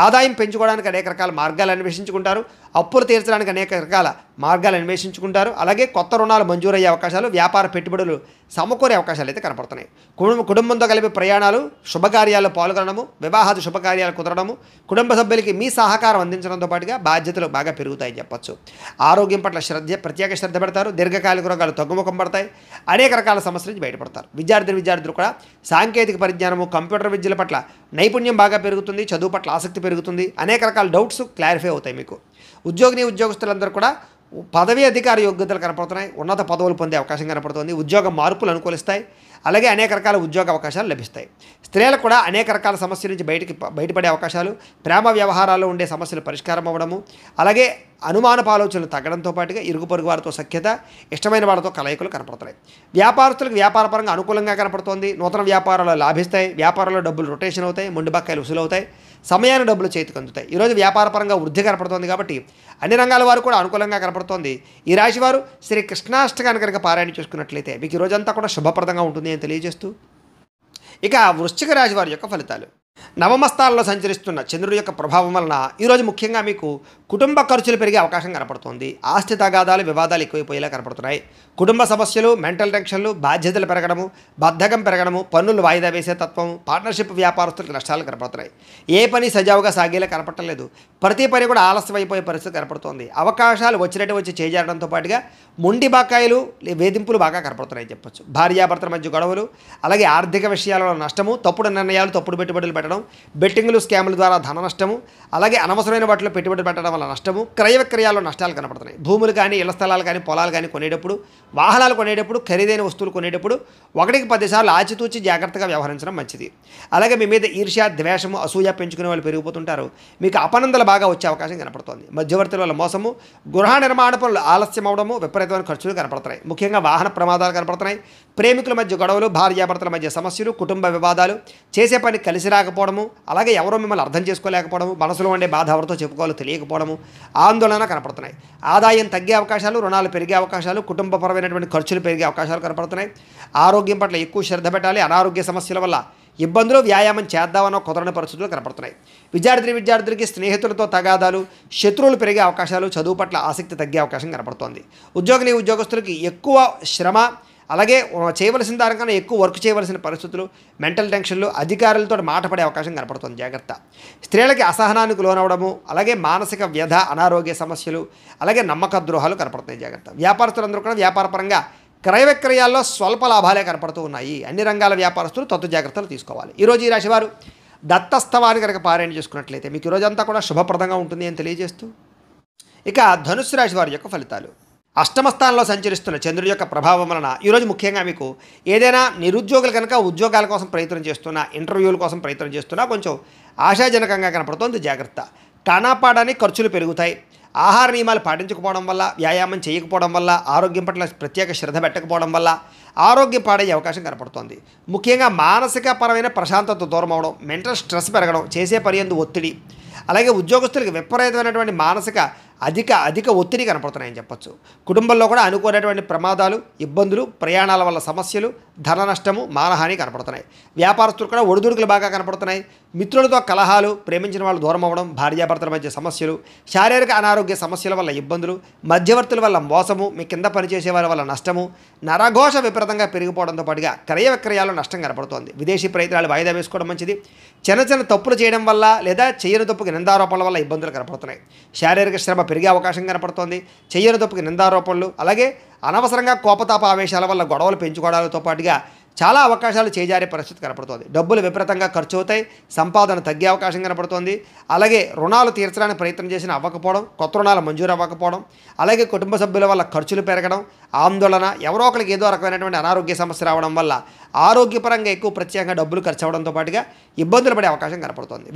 ఆదాయం పెంచుకోవడానికి అనేక రకాల మార్గాలు అన్వేషించుకుంటారు. అప్పులు తీర్చడానికి అనేక రకాల మార్గాలు అన్వేషించుకుంటారు. అలాగే కొత్త రుణాలు మంజూరయ్యే అవకాశాలు, వ్యాపార పెట్టుబడులు సమకూరే అవకాశాలు అయితే కనపడుతున్నాయి. కుటుంబంతో కలిపి ప్రయాణాలు, శుభకార్యాల్లో పాల్గొనడము, వివాహాది శుభకార్యాలు కుదరడము, కుటుంబ సభ్యులకి మీ సహకారం అందించడంతో పాటుగా బాధ్యతలు బాగా పెరుగుతాయని చెప్పొచ్చు. ఆరోగ్యం పట్ల ప్రత్యేక శ్రద్ధ పెడతారు. దీర్ఘకాలిక రోగాలు తగ్గుముఖం పడతాయి. అనేక రకాల సమస్యల నుంచి బయటపడతారు. విద్యార్థులు కూడా సాంకేతిక పరిజ్ఞానము, కంప్యూటర్ విద్యల పట్ల నైపుణ్యం బాగా పెరుగుతుంది. చదువు పట్ల ఆసక్తి పెరుగుతుంది. అనేక రకాల డౌట్స్ క్లారిఫై అవుతాయి మీకు. ఉద్యోగస్తులందరూ కూడా పదవి అధికార యోగ్యతలు కనపడుతున్నాయి. ఉన్నత పదవులు పొందే అవకాశం కనపడుతుంది. ఉద్యోగ మార్పులు అనుకూలిస్తాయి. అలాగే అనేక రకాల ఉద్యోగ అవకాశాలు లభిస్తాయి. స్త్రీలకు కూడా అనేక రకాల సమస్యల నుంచి బయటపడే అవకాశాలు, ప్రేమ వ్యవహారాల్లో ఉండే సమస్యలు పరిష్కారం అవ్వడము, అలాగే అనుమానపు ఆలోచనలు తగ్గడంతో పాటుగా ఇరుగు పొరుగు వారితో సఖ్యత, ఇష్టమైన వారితో కలయికలు కనపడుతున్నాయి. వ్యాపారస్తులకు వ్యాపారపరంగా అనుకూలంగా కనపడుతోంది. నూతన వ్యాపారాలు లాభిస్తాయి. వ్యాపారంలో డబ్బులు రొటేషన్ అవుతాయి. మొండి బకాయిలు వసూలవుతాయి. సమయాన్ని డబ్బులు చేతికి అందుతాయి. ఈరోజు వ్యాపారపరంగా వృద్ధి కనపడుతోంది కాబట్టి అన్ని రంగాల వారు కూడా అనుకూలంగా కనపడుతోంది. ఈ రాశి వారు శ్రీ కృష్ణాష్టకాన్ని కనుక పారాయణ చేసుకున్నట్లయితే మీకు ఈ రోజంతా కూడా శుభప్రదంగా ఉంటుంది అని తెలియజేస్తూ, ఇక వృశ్చిక రాశి వారి యొక్క ఫలితాలు. నవమ స్థానంలో సంచరిస్తున్న చంద్రుడి యొక్క ప్రభావం వలన ఈరోజు ముఖ్యంగా మీకు కుటుంబ ఖర్చులు పెరిగే అవకాశం కనపడుతుంది. ఆస్తి తగాదాలు, వివాదాలు ఎక్కువైపోయేలా కనపడుతున్నాయి. కుటుంబ సమస్యలు, మెంటల్ టెన్షన్లు, బాధ్యతలు పెరగడము, బద్ధకం పెరగడము, పన్నులు వాయిదా వేసే తత్వం, పార్ట్నర్షిప్ వ్యాపారస్తులకు నష్టాలు కనపడుతున్నాయి. ఏ పని సజావుగా సాగేలా కనపడలేదు. ప్రతి పని కూడా ఆలస్యం అయిపోయే పరిస్థితి కనపడుతోంది. అవకాశాలు వచ్చినట్టు వచ్చి చేజారడంతో పాటుగా మొండి బకాయిలు, వేధింపులు బాగా కనపడుతున్నాయని చెప్పొచ్చు. భార్యాభర్తల మధ్య గొడవలు, అలాగే ఆర్థిక విషయాలలో నష్టము, తప్పుడు నిర్ణయాలు, తప్పుడు పెట్టుబడులు పెట్టడం, బెట్టింగ్లు, స్కాముల ద్వారా ధన నష్టము, అలాగే అనవసరమైన వాటిలో పెట్టుబడి పెట్టడం వల్ల నష్టము, క్రయ విక్రయాల్లో నష్టాలు కనపడుతున్నాయి. భూములు కానీ, ఇళ్ల స్థలాలు కానీ, పొలాలు కానీ కొనేటప్పుడు, వాహనాలు కొనేటప్పుడు, ఖరీదైన వస్తువులు కొనేటప్పుడు 1కి 10 సార్లు ఆచితూచి జాగ్రత్తగా వ్యవహరించడం మంచిది. అలాగే మీ మీద ఈర్ష్య, ద్వేషము, అసూయ పెంచుకునే వాళ్ళు పెరిగిపోతుంటారు. మీకు అపనందలు బాగా వచ్చే అవకాశం కనపడుతోంది. మధ్యవర్తుల వల్ల మోసము, గృహ నిర్మాణ పనులు ఆలస్యం అవడము, విపరీతమైన ఖర్చులు కనపడుతున్నాయి. ముఖ్యంగా వాహన ప్రమాదాలు కనపడుతున్నాయి. ప్రేమికుల మధ్య గొడవలు, భార్యాభర్తల మధ్య సమస్యలు, కుటుంబ వివాదాలు, చేసే పని కలిసి రాకపోవడము, అలాగే ఎవరో మిమ్మల్ని అర్థం చేసుకోలేకపోవడము, మనసులో ఉండే బాధ ఎవరితో చెప్పుకోవాలో తెలియకపోవడము, ఆందోళన కనపడుతున్నాయి. ఆదాయం తగ్గే అవకాశాలు, రుణాలు పెరిగే అవకాశాలు, కుటుంబపరమైనటువంటి ఖర్చులు పెరిగే అవకాశాలు కనపడుతున్నాయి. ఆరోగ్యం పట్ల ఎక్కువ శ్రద్ధ పెట్టాలి. అనారోగ్య సమస్యల వల్ల ఇబ్బందులు, వ్యాయామం చేద్దామనో కుదరని పరిస్థితులు కనపడుతున్నాయి. విద్యార్థులకి స్నేహితులతో తగాదాలు, శత్రువులు పెరిగే అవకాశాలు, చదువు పట్ల ఆసక్తి తగ్గే అవకాశం కనపడుతోంది. ఉద్యోగస్తులకి ఎక్కువ శ్రమ, అలాగే చేయవలసిన దానికన్నా ఎక్కువ వర్క్ చేయవలసిన పరిస్థితులు, మెంటల్ టెన్షన్లు, అధికారులతో మాట పడే అవకాశం కనపడుతుంది. జాగ్రత్త. స్త్రీలకి అసహనానికి లోనవడము, అలాగే మానసిక వ్యధ, అనారోగ్య సమస్యలు, అలాగే నమ్మక ద్రోహాలు కనపడుతున్నాయి. జాగ్రత్త. వ్యాపారస్తులందరూ కూడా వ్యాపారపరంగా క్రయ విక్రయాల్లో స్వల్ప లాభాలే కనపడుతూ ఉన్నాయి. అన్ని రంగాల వ్యాపారస్తులు తత్తు జాగ్రత్తలు తీసుకోవాలి. ఈరోజు ఈ రాశివారు దత్తస్తవాన్ని కనుక పారాయణ చేసుకున్నట్లయితే మీకు ఈ రోజంతా కూడా శుభప్రదంగా ఉంటుంది అని తెలియజేస్తూ, ఇక ధనుస్సు రాశి వారి యొక్క ఫలితాలు. అష్టమ స్థానంలో సంచరిస్తున్న చంద్రుడి యొక్క ప్రభావం వలన ఈరోజు ముఖ్యంగా మీకు ఏదైనా నిరుద్యోగులు కనుక ఉద్యోగాల కోసం ప్రయత్నం చేస్తున్నా, ఇంటర్వ్యూల కోసం ప్రయత్నం చేస్తున్నా కొంచెం ఆశాజనకంగా కనపడుతోంది. జాగ్రత్త. టానాపాడానికి ఖర్చులు పెరుగుతాయి. ఆహార నియమాలు పాటించకపోవడం వల్ల, వ్యాయామం చేయకపోవడం వల్ల, ఆరోగ్యం పట్ల ప్రత్యేక శ్రద్ధ పెట్టకపోవడం వల్ల ఆరోగ్యం పాడయ్యే అవకాశం కనపడుతోంది. ముఖ్యంగా మానసిక పరమైన ప్రశాంతత దూరం అవడం, మెంటల్ స్ట్రెస్ పెరగడం, చేసే పని యందు ఒత్తిడి, అలాగే ఉద్యోగస్తులకు విపరీతమైనటువంటి మానసిక అధిక ఒత్తిడి కనపడుతున్నాయని చెప్పొచ్చు. కుటుంబంలో కూడా అనుకోనటువంటి ప్రమాదాలు, ఇబ్బందులు, ప్రయాణాల వల్ల సమస్యలు, ధన నష్టము, మానహాని కనపడుతున్నాయి. వ్యాపారస్తులు కూడా ఒడిదుడుకులు బాగా కనపడుతున్నాయి. మిత్రులతో కలహాలు, ప్రేమించిన వాళ్ళు దూరం అవ్వడం, భార్యాభర్తల మధ్య సమస్యలు, శారీరక అనారోగ్య సమస్యల వల్ల ఇబ్బందులు, మధ్యవర్తుల వల్ల మోసము, మీ కింద పనిచేసే వారి వల్ల నష్టము, నరఘోష విపరీతంగా పెరిగిపోవడంతో పాటుగా క్రయ విక్రయాల్లో నష్టం కనపడుతోంది. విదేశీ ప్రయత్నాలు వాయిదా వేసుకోవడం మంచిది. చిన్న తప్పులు చేయడం వల్ల లేదా చేయని తప్పుకి నిందారోపణల వల్ల ఇబ్బందులు కనపడుతున్నాయి. శారీరక శ్రమ పెరిగే అవకాశం కనపడుతోంది. చేయని తప్పుకి నిందారోపణలు, అలాగే అనవసరంగా కోపతాప ఆవేశాల వల్ల గొడవలు పెంచుకోవడాలతో పాటుగా చాలా అవకాశాలు చేజారే పరిస్థితి కనపడుతోంది. డబ్బులు విపరీతంగా ఖర్చు అవుతాయి, సంపాదన తగ్గే అవకాశం కనపడుతోంది. అలాగే రుణాలు తీర్చడానికి ప్రయత్నం చేసిన అవ్వకపోవడం, కొత్త రుణాలు మంజూరు అవ్వకపోవడం, అలాగే కుటుంబ సభ్యుల వల్ల ఖర్చులు పెరగడం, ఆందోళన, ఎవరో ఒకరికి ఏదో రకమైనటువంటి అనారోగ్య సమస్య రావడం వల్ల ఆరోగ్యపరంగా ఎక్కువ ప్రత్యేకంగా డబ్బులు ఖర్చు అవ్వడంతో పాటుగా ఇబ్బందులు పడే అవకాశం కనపడుతోంది.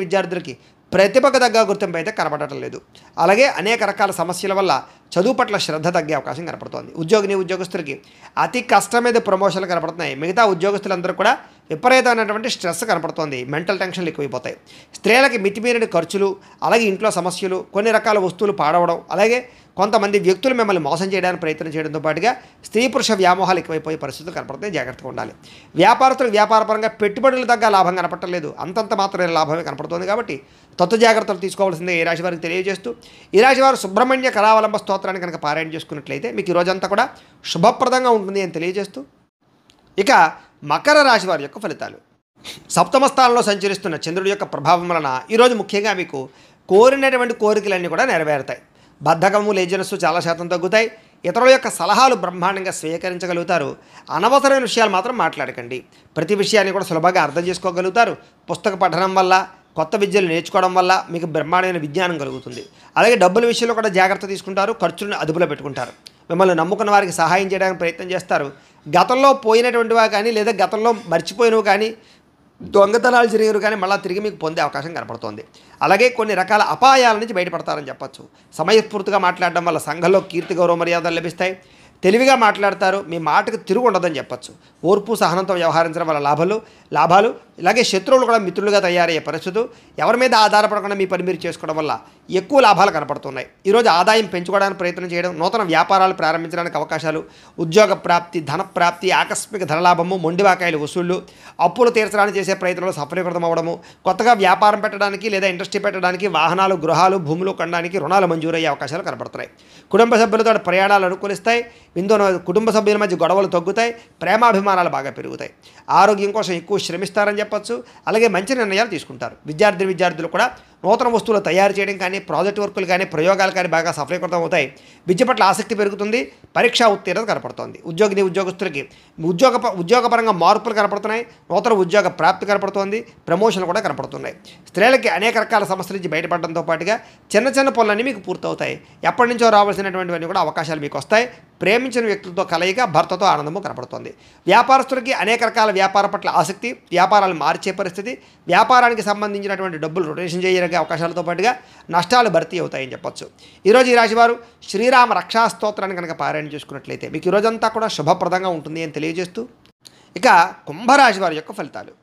విద్యార్థులకి ప్రతిభకు తగ్గ గుర్తింపు అయితే కనపడటం లేదు. అలాగే అనేక రకాల సమస్యల వల్ల చదువు పట్ల శ్రద్ధ తగ్గే అవకాశం కనపడుతోంది. ఉద్యోగస్తులకి అతి కష్టం మీద ప్రమోషన్లు కనపడుతున్నాయి. మిగతా ఉద్యోగస్తులందరూ కూడా విపరీతమైనటువంటి స్ట్రెస్ కనపడుతోంది. మెంటల్ టెన్షన్లు ఎక్కువైపోతాయి. స్త్రీలకి మితిమీరిన ఖర్చులు, అలాగే ఇంట్లో సమస్యలు, కొన్ని రకాల వస్తువులు పాడవడం, అలాగే కొంతమంది వ్యక్తులు మిమ్మల్ని మోసం చేయడానికి ప్రయత్నం చేయడంతో పాటుగా స్త్రీ పురుష వ్యామోహాలు ఎక్కువైపోయే పరిస్థితులు కనపడుతున్నాయి. జాగ్రత్తగా ఉండాలి. వ్యాపారస్తులకు వ్యాపారపరంగా పెట్టుబడులు తగ్గ లాభం కనపడలేదు, అంతంత మాత్రమే లాభమే కనపడుతుంది. కాబట్టి జాగ్రత్తలు తీసుకోవాల్సిందే ఈ రాశి వారికి తెలియజేస్తూ, ఈ రాశి వారు సుబ్రహ్మణ్య కళావలంబ స్తోత్రాన్ని కనుక పారాయణ చేసుకున్నట్లయితే మీకు ఈ రోజంతా కూడా శుభప్రదంగా ఉంటుంది అని తెలియజేస్తూ, ఇక మకర రాశి వారి యొక్క ఫలితాలు. సప్తమ స్థానంలో సంచరిస్తున్న చంద్రుడి యొక్క ప్రభావం వలన ఈరోజు ముఖ్యంగా మీకు కోరినటువంటి కోరికలన్నీ కూడా నెరవేరుతాయి. బద్ధకము, లేజినెస్ చాలా శాతం తగ్గుతాయి. ఇతరుల యొక్క సలహాలు బ్రహ్మాండంగా స్వీకరించగలుగుతారు. అనవసరమైన విషయాలు మాత్రం మాట్లాడకండి. ప్రతి విషయాన్ని కూడా సులభంగా అర్థం చేసుకోగలుగుతారు. పుస్తక పఠనం వల్ల, కొత్త విద్యలు నేర్చుకోవడం వల్ల మీకు బ్రహ్మాండమైన విజ్ఞానం కలుగుతుంది. అలాగే డబ్బుల విషయంలో కూడా జాగ్రత్త తీసుకుంటారు. ఖర్చులను అదుపులో పెట్టుకుంటారు. మిమ్మల్ని నమ్ముకున్న వారికి సహాయం చేయడానికి ప్రయత్నం చేస్తారు. గతంలో పోయినటువంటివా కానీ, లేదా గతంలో మర్చిపోయినవి కానీ, దొంగతనాలు జరిగినవి కానీ మళ్ళీ తిరిగి మీకు పొందే అవకాశం కనపడుతోంది. అలాగే కొన్ని రకాల అపాయాల నుంచి బయటపడతారని చెప్పచ్చు. సమయస్ఫూర్తిగా మాట్లాడడం వల్ల సంఘంలో కీర్తి, గౌరవ మర్యాదలు లభిస్తాయి. తెలివిగా మాట్లాడతారు. మీ మాటకు తిరుగు ఉండదని చెప్పచ్చు. ఓర్పు, సహనంతో వ్యవహరించడం వల్ల లాభాలు ఇలాగే శత్రువులు కూడా మిత్రులుగా తయారయ్యే పరిస్థితులు, ఎవరి మీద ఆధారపడకుండా మీ పని మీరు చేసుకోవడం వల్ల ఎక్కువ లాభాలు కనపడుతున్నాయి. ఈరోజు ఆదాయం పెంచుకోవడానికి ప్రయత్నం చేయడం, నూతన వ్యాపారాలు ప్రారంభించడానికి అవకాశాలు, ఉద్యోగ ప్రాప్తి, ధన ప్రాప్తి, ఆకస్మిక ధనలాభము, మొండివాకాయలు వసూళ్లు, అప్పులు తీర్చడానికి చేసే ప్రయత్నంలో సఫలీకృతం అవ్వడము, కొత్తగా వ్యాపారం పెట్టడానికి లేదా ఇండస్ట్రీ పెట్టడానికి, వాహనాలు, గృహాలు, భూములు కొనడానికి రుణాలు మంజూరయ్యే అవకాశాలు కనపడుతున్నాయి. కుటుంబ సభ్యులతో ప్రయాణాలు అనుకూలిస్తాయి. కుటుంబ సభ్యుల మధ్య గొడవలు తగ్గుతాయి. ప్రేమాభిమానాలు బాగా పెరుగుతాయి. ఆరోగ్యం కోసం ఎక్కువ శ్రమిస్తారని చెప్పచ్చు. అలాగే మంచి నిర్ణయాలు తీసుకుంటారు. విద్యార్థులు కూడా నూతన వస్తువులు తయారు చేయడం కానీ, ప్రాజెక్ట్ వర్కులు కానీ, ప్రయోగాలు కానీ బాగా సఫలీకృతం అవుతాయి. విద్య పట్ల ఆసక్తి పెరుగుతుంది. పరీక్షా ఉత్తీర్ణత కనపడుతోంది. ఉద్యోగస్తులకి ఉద్యోగపరంగా మార్పులు కనపడుతున్నాయి. నూతన ఉద్యోగ ప్రాప్తి కనపడుతోంది. ప్రమోషన్లు కూడా కనపడుతున్నాయి. స్త్రీలకి అనేక రకాల సమస్యల నుంచి బయటపడడంతో పాటుగా చిన్న పనులన్నీ మీకు పూర్తవుతాయి. ఎప్పటి నుంచో రావాల్సినటువంటివన్నీ కూడా అవకాశాలు మీకు వస్తాయి. ప్రేమించిన వ్యక్తులతో కలయిక, భర్తతో ఆనందము కనపడుతోంది. వ్యాపారస్తులకి అనేక రకాల వ్యాపార పట్ల ఆసక్తి, వ్యాపారాలు మార్చే పరిస్థితి, వ్యాపారానికి సంబంధించినటువంటి డబ్బులు రొటేషన్ చేయడానికి అవకాశాలతో పాటుగా నష్టాలు భర్తీ అవుతాయని చెప్పొచ్చు. ఈరోజు ఈ రాశివారు శ్రీరామ రక్షా స్తోత్రాన్ని కనుక పారాయణ చేసుకున్నట్లయితే మీకు ఈరోజంతా కూడా శుభప్రదంగా ఉంటుంది అని తెలియజేస్తూ, ఇక కుంభరాశి వారి యొక్క ఫలితాలు.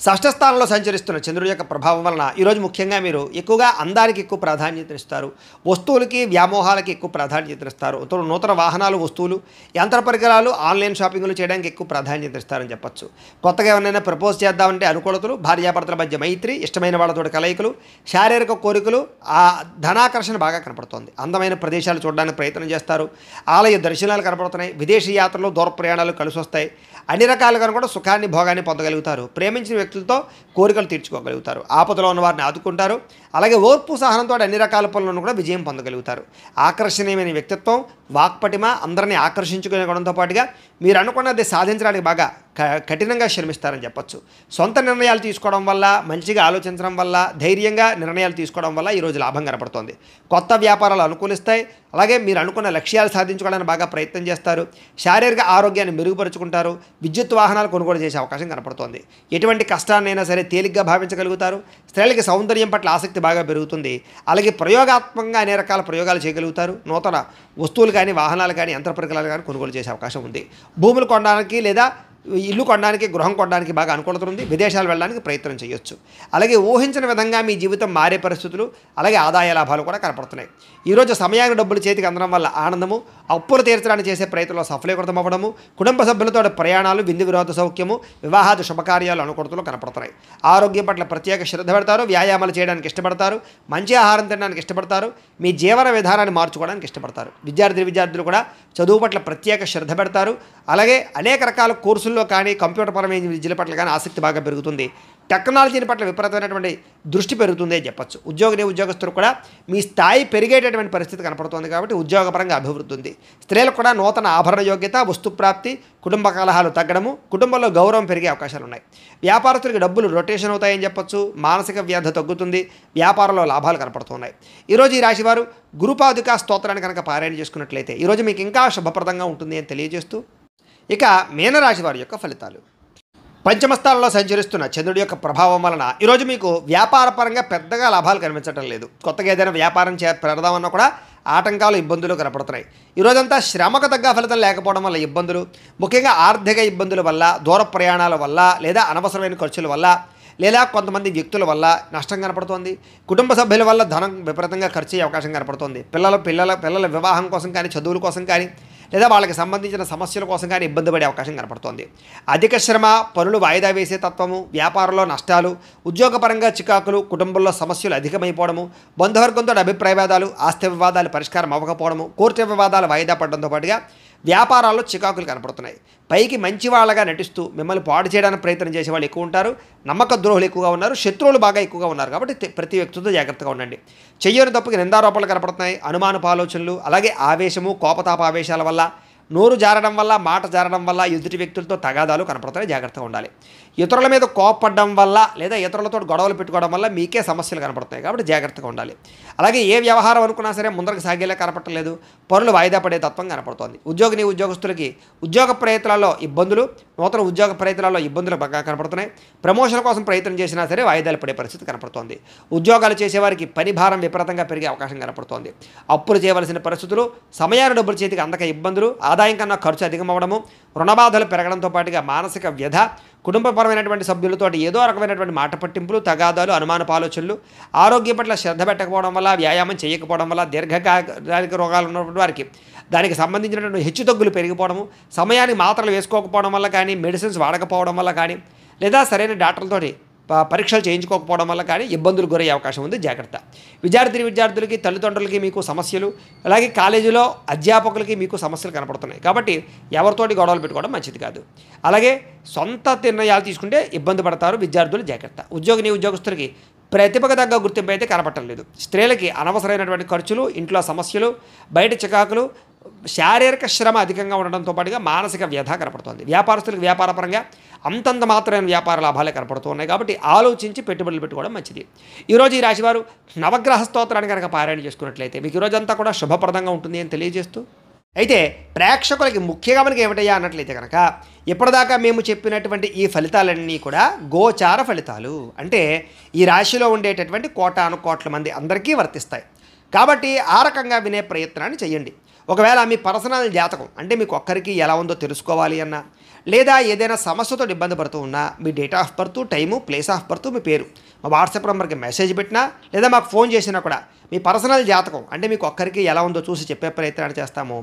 షష్ఠ స్థానంలో సంచరిస్తున్న చంద్రుడి యొక్క ప్రభావం వలన ఈరోజు ముఖ్యంగా మీరు ఎక్కువగా అందానికి ఎక్కువ ప్రాధాన్యతనిస్తారు. వస్తువులకి, వ్యామోహాలకి ఎక్కువ ప్రాధాన్యతనిస్తారు. నూతన వాహనాలు, వస్తువులు, యంత్ర పరికరాలు, ఆన్లైన్ షాపింగ్లు చేయడానికి ఎక్కువ ప్రాధాన్యతనిస్తారని చెప్పచ్చు. కొత్తగా ఎవరైనా ప్రపోజ్ చేద్దామంటే అనుకూలతలు, భార్యాభర్తల మధ్య మైత్రి, ఇష్టమైన వాళ్ళతో కలయికలు, శారీరక కోరికలు, ఆ ధనాకర్షణ బాగా కనపడుతోంది. అందమైన ప్రదేశాలు చూడడానికి ప్రయత్నం చేస్తారు. ఆలయ దర్శనాలు కనపడుతున్నాయి. విదేశీ యాత్రలు, దూర ప్రయాణాలు కలిసి వస్తాయి. అన్ని రకాలుగా కూడా సుఖాన్ని, భోగాన్ని పొందగలుగుతారు. ప్రేమించిన వ్యక్తులతో కోరికలు తీర్చుకోగలుగుతారు. ఆపదలో ఉన్న వారిని ఆదుకుంటారు. అలాగే ఓర్పు, సహనంతో అన్ని రకాల పనులను కూడా విజయం పొందగలుగుతారు. ఆకర్షణీయమైన వ్యక్తిత్వం, వాక్పటిమ, అందరినీ ఆకర్షించుకునే గుణంతో పాటుగా మీరు అనుకున్నది సాధించడానికి బాగా కఠినంగా శ్రమిస్తారని చెప్పచ్చు. సొంత నిర్ణయాలు తీసుకోవడం వల్ల, మంచిగా ఆలోచించడం వల్ల, ధైర్యంగా నిర్ణయాలు తీసుకోవడం వల్ల ఈరోజు లాభం కనపడుతోంది. కొత్త వ్యాపారాలు అనుకూలిస్తాయి. అలాగే మీరు అనుకున్న లక్ష్యాలు సాధించుకోవడానికి బాగా ప్రయత్నం చేస్తారు. శారీరక ఆరోగ్యాన్ని మెరుగుపరుచుకుంటారు. విద్యుత్ వాహనాలు కొనుగోలు చేసే అవకాశం కనపడుతోంది. ఎటువంటి కష్టాన్నైనా సరే తేలిగ్గా భావించగలుగుతారు. స్త్రీలకి సౌందర్యం పట్ల ఆసక్తి బాగా పెరుగుతుంది. అలాగే ప్రయోగాత్మకంగా అనేక రకాల ప్రయోగాలు చేయగలుగుతారు. నూతన వస్తువులు కానీ, వాహనాలు కానీ, యంత్ర పరికరాలు కానీ కొనుగోలు చేసే అవకాశం ఉంది. భూములు కొనడానికి లేదా ఇల్లు కొనడానికి, గృహం కొనడానికి బాగా అనుకూలత ఉంది. విదేశాలు వెళ్ళడానికి ప్రయత్నం చేయొచ్చు. అలాగే ఊహించిన విధంగా మీ జీవితం మారే పరిస్థితులు, అలాగే ఆదాయ లాభాలు కూడా కనపడుతున్నాయి. ఈరోజు సమయానికి డబ్బులు చేతికి అందడం వల్ల ఆనందము, అప్పులు తీర్చడానికి చేసే ప్రయత్నంలో సఫలీకృతం అవ్వడము, కుటుంబ సభ్యులతో ప్రయాణాలు, విందు వినోద సౌఖ్యము, వివాహాది శుభకార్యాలు అనుకూలతలు కనపడుతున్నాయి. ఆరోగ్యం పట్ల ప్రత్యేక శ్రద్ధ పెడతారు. వ్యాయామాలు చేయడానికి ఇష్టపడతారు. మంచి ఆహారం తినడానికి ఇష్టపడతారు. మీ జీవన విధానాన్ని మార్చుకోవడానికి ఇష్టపడతారు. విద్యార్థులు కూడా చదువు పట్ల ప్రత్యేక శ్రద్ధ పెడతారు. అలాగే అనేక రకాల కోర్సులు కోర్సుల్లో కానీ కంప్యూటర్ పరమైన విద్యల పట్ల కానీ ఆసక్తి బాగా పెరుగుతుంది. టెక్నాలజీని పట్ల విపరీతమైనటువంటి దృష్టి పెరుగుతుంది అని చెప్పచ్చు. ఉద్యోగస్తులు కూడా మీ స్థాయి పెరిగేటటువంటి పరిస్థితి కనపడుతుంది కాబట్టి ఉద్యోగపరంగా అభివృద్ధి ఉంది. స్త్రీలకు కూడా నూతన ఆభరణ యోగ్యత, వస్తుప్రాప్తి, కుటుంబ కలహాలు తగ్గడము, కుటుంబంలో గౌరవం పెరిగే అవకాశాలు ఉన్నాయి. వ్యాపారస్తులకి డబ్బులు రొటేషన్ అవుతాయని చెప్పచ్చు. మానసిక వ్యాధి తగ్గుతుంది. వ్యాపారంలో లాభాలు కనపడుతున్నాయి. ఈరోజు ఈ రాశివారు గురుపాదుకా స్తోత్రాన్ని కనుక పారాయణ చేసుకున్నట్లయితే ఈరోజు మీకు ఇంకా శుభప్రదంగా ఉంటుంది అని తెలియజేస్తూ, ఇక మీనరాశి వారి యొక్క ఫలితాలు. పంచమస్థానంలో సంచరిస్తున్న చంద్రుడి యొక్క ప్రభావం వలన ఈరోజు మీకు వ్యాపారపరంగా పెద్దగా లాభాలు కనిపించడం లేదు. కొత్తగా ఏదైనా వ్యాపారం పెడదామన్నా కూడా ఆటంకాలు, ఇబ్బందులు కనపడుతున్నాయి. ఈరోజంతా శ్రమకు తగ్గ ఫలితం లేకపోవడం వల్ల ఇబ్బందులు, ముఖ్యంగా ఆర్థిక ఇబ్బందుల వల్ల, దూర ప్రయాణాల వల్ల, లేదా అనవసరమైన ఖర్చుల వల్ల, లేదా కొంతమంది వ్యక్తుల వల్ల నష్టం కనపడుతోంది. కుటుంబ సభ్యుల వల్ల ధనం విపరీతంగా ఖర్చు అయ్యే అవకాశం కనపడుతోంది. పిల్లల వివాహం కోసం కానీ, చదువుల కోసం కానీ, లేదా వాళ్ళకి సంబంధించిన సమస్యల కోసం కానీ ఇబ్బంది పడే అవకాశం కనపడుతోంది. అధిక శ్రమ, పనులు వాయిదా వేసే తత్వము, వ్యాపారంలో నష్టాలు, ఉద్యోగపరంగా చికాకులు, కుటుంబంలో సమస్యలు అధికమైపోవడము, బంధువర్గంతో అభిప్రాయ వివాదాలు, ఆస్తి వివాదాలు పరిష్కారం అవ్వకపోవడము, కోర్టు వివాదాలు వాయిదా పడడంతో పాటుగా వ్యాపారాల్లో చికాకులు కనపడుతున్నాయి. పైకి మంచి వాళ్ళగా నటిస్తూ మిమ్మల్ని పాడు చేయడానికి ప్రయత్నం చేసే వాళ్ళు ఎక్కువ ఉంటారు. నమ్మక ద్రోహులు ఎక్కువగా ఉన్నారు. శత్రువులు బాగా ఎక్కువగా ఉన్నారు. కాబట్టి ప్రతి వ్యక్తితో జాగ్రత్తగా ఉండండి. చెయ్యని తప్పుకి నిందారోపణలు కనపడుతున్నాయి. అనుమానపు ఆలోచనలు, అలాగే ఆవేశము, కోపతాప ఆవేశాల వల్ల, నోరు జారడం వల్ల, మాట జారడం వల్ల ఎదుటి వ్యక్తులతో తగాదాలు కనపడుతున్నాయి. జాగ్రత్తగా ఉండాలి. ఇతరుల మీద కోపపడడం వల్ల, లేదా ఇతరులతో గొడవలు పెట్టుకోవడం వల్ల మీకే సమస్యలు కనపడుతున్నాయి. కాబట్టి జాగ్రత్తగా ఉండాలి. అలాగే ఏ వ్యవహారం అనుకున్నా సరే ముందరకు సాగేలా కనపడలేదు. పనులు వాయిదా పడే తత్వం కనపడుతోంది. ఉద్యోగస్తులకి ఉద్యోగ ప్రయత్నాల్లో ఇబ్బందులు, నూతన ఉద్యోగ ప్రయత్నాల్లో ఇబ్బందులు బాగా కనపడుతున్నాయి. ప్రమోషన్ కోసం ప్రయత్నం చేసినా సరే వాయిదాలు పడే పరిస్థితి కనపడుతోంది. ఉద్యోగాలు చేసేవారికి పని భారం విపరీతంగా పెరిగే అవకాశం కనపడుతోంది. అప్పులు చేయవలసిన పరిస్థితులు, సమయాన్ని డబ్బులు చేతికి అందక ఇబ్బందులు, ఆదాయం కన్నా ఖర్చు అధికమవడము, రుణబాధలు పెరగడంతో పాటుగా మానసిక వ్యధ, కుటుంబపరమైనటువంటి సభ్యులతో ఏదో రకమైనటువంటి మాట పట్టింపులు, తగాదాలు, అనుమానపు ఆలోచనలు, ఆరోగ్యం పట్ల శ్రద్ధ పెట్టకపోవడం వల్ల, వ్యాయామం చేయకపోవడం వల్ల, దీర్ఘకాలిక రోగాలు ఉన్నటువంటి వారికి దానికి సంబంధించినటువంటి హెచ్చుతగ్గులు పెరిగిపోవడము, సమయానికి మాత్రలు వేసుకోకపోవడం వల్ల కానీ, మెడిసిన్స్ వాడకపోవడం వల్ల కానీ, లేదా సరైన డాక్టర్లతోటి పరీక్షలు చేయించుకోకపోవడం వల్ల కానీ ఇబ్బందులు గురయ్యే అవకాశం ఉంది. జాగ్రత్త. విద్యార్థులకి, తల్లిదండ్రులకి మీకు సమస్యలు, అలాగే కాలేజీలో అధ్యాపకులకి మీకు సమస్యలు కనపడుతున్నాయి. కాబట్టి ఎవరితోటి గొడవలు పెట్టుకోవడం మంచిది కాదు. అలాగే సొంత నిర్ణయాలు తీసుకుంటే ఇబ్బంది పడతారు విద్యార్థులు. జాగ్రత్త. ఉద్యోగస్తులకి ప్రతిభకు తగ్గ గుర్తింపు అయితే కనపడలేదు. స్త్రీలకి అనవసరమైనటువంటి ఖర్చులు, ఇంట్లో సమస్యలు, బయట చికాకులు, శారీరక శ్రమ అధికంగా ఉండడంతో పాటుగా మానసిక వ్యధ కనపడుతుంది. వ్యాపారస్తులకు వ్యాపారపరంగా అంతంత మాత్రమైన వ్యాపార లాభాలే కనపడుతూ ఉన్నాయి. కాబట్టి ఆలోచించి పెట్టుబడులు పెట్టుకోవడం మంచిది. ఈరోజు ఈ రాశివారు నవగ్రహ స్తోత్రాన్ని కనుక పారాయణ చేసుకున్నట్లయితే మీకు ఈరోజంతా కూడా శుభప్రదంగా ఉంటుంది అని తెలియజేస్తూ, అయితే ప్రేక్షకులకి ముఖ్యంగా మనకి ఏమిటయ్యా అన్నట్లయితే కనుక ఇప్పటిదాకా మేము చెప్పినటువంటి ఈ ఫలితాలన్నీ కూడా గోచార ఫలితాలు. అంటే ఈ రాశిలో ఉండేటటువంటి కోటాను కోట్ల మంది అందరికీ వర్తిస్తాయి. కాబట్టి ఆ రకంగా వినే ప్రయత్నాన్ని చేయండి. ఒకవేళ మీ పర్సనల్ జాతకం అంటే మీకు ఒక్కరికి ఎలా ఉందో తెలుసుకోవాలి అన్నా, లేదా ఏదైనా సమస్యతో ఇబ్బంది పడుతూ ఉన్నా మీ date of birth, time, place of birth, మీ పేరు మా వాట్సాప్ నెంబర్కి మెసేజ్ పెట్టినా, లేదా మాకు ఫోన్ చేసినా కూడా మీ పర్సనల్ జాతకం అంటే మీకు ఒక్కరికి ఎలా ఉందో చూసి చెప్పే ప్రయత్నాన్ని చేస్తాము.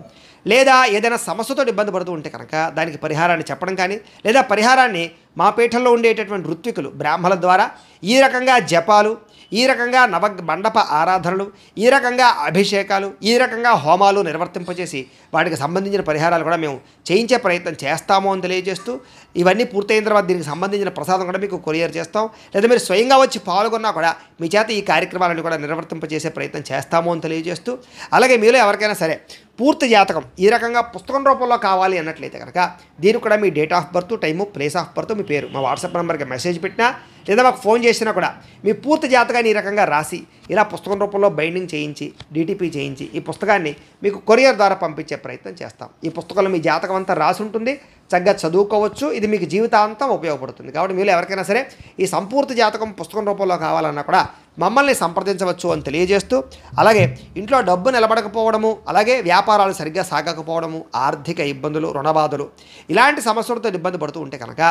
లేదా ఏదైనా సమస్యతో ఇబ్బంది పడుతూ ఉంటే కనుక దానికి పరిహారాన్ని చెప్పడం కానీ, లేదా పరిహారాన్ని మా పీఠంలో ఉండేటటువంటి ఋత్వికులు, బ్రాహ్మణుల ద్వారా ఈ రకంగా జపాలు, ఈ రకంగా మండప ఆరాధనలు, ఈ రకంగా అభిషేకాలు, ఈ రకంగా హోమాలు నిర్వర్తింపజేసి వాటికి సంబంధించిన పరిహారాలు కూడా మేము చేయించే ప్రయత్నం చేస్తాము అని తెలియజేస్తూ, ఇవన్నీ పూర్తయిన తర్వాత దీనికి సంబంధించిన ప్రసాదం కూడా మీకు కొరియర్ చేస్తాం. లేదా మీరు స్వయంగా వచ్చి పాల్గొన్నా కూడా మీ చేత ఈ కార్యక్రమాలను కూడా నిర్వర్తింపజేసే ప్రయత్నం చేస్తాము అని తెలియజేస్తూ, అలాగే మీలో ఎవరికైనా సరే పూర్తి జాతకం ఈ రకంగా పుస్తకం రూపంలో కావాలి అన్నట్లయితే కనుక దీనికి కూడా మీ date of birth, time, place of birth, మీ పేరు మా వాట్సాప్ నెంబర్కి మెసేజ్ పెట్టినా, లేదా మాకు ఫోన్ చేసినా కూడా మీ పూర్తి జాతకాన్ని ఈ రకంగా రాసి ఇలా పుస్తకం రూపంలో బైండింగ్ చేయించి, డిటిపి చేయించి ఈ పుస్తకాన్ని మీకు కొరియర్ ద్వారా పంపించే ప్రయత్నం చేస్తాం. ఈ పుస్తకంలో మీ జాతకం అంతా రాసి ఉంటుంది. చక్కగా చదువుకోవచ్చు. ఇది మీకు జీవితాంతం ఉపయోగపడుతుంది. కాబట్టి మీరు ఎవరికైనా సరే ఈ సంపూర్తి జాతకం పుస్తకం రూపంలో కావాలన్నా కూడా మమ్మల్ని సంప్రదించవచ్చు అని తెలియజేస్తూ, అలాగే ఇంట్లో డబ్బు నిలబడకపోవడము, అలాగే వ్యాపారాలు సరిగ్గా సాగకపోవడము, ఆర్థిక ఇబ్బందులు, రుణబాధలు ఇలాంటి సమస్యలతో ఇబ్బంది పడుతూ ఉంటే కనుక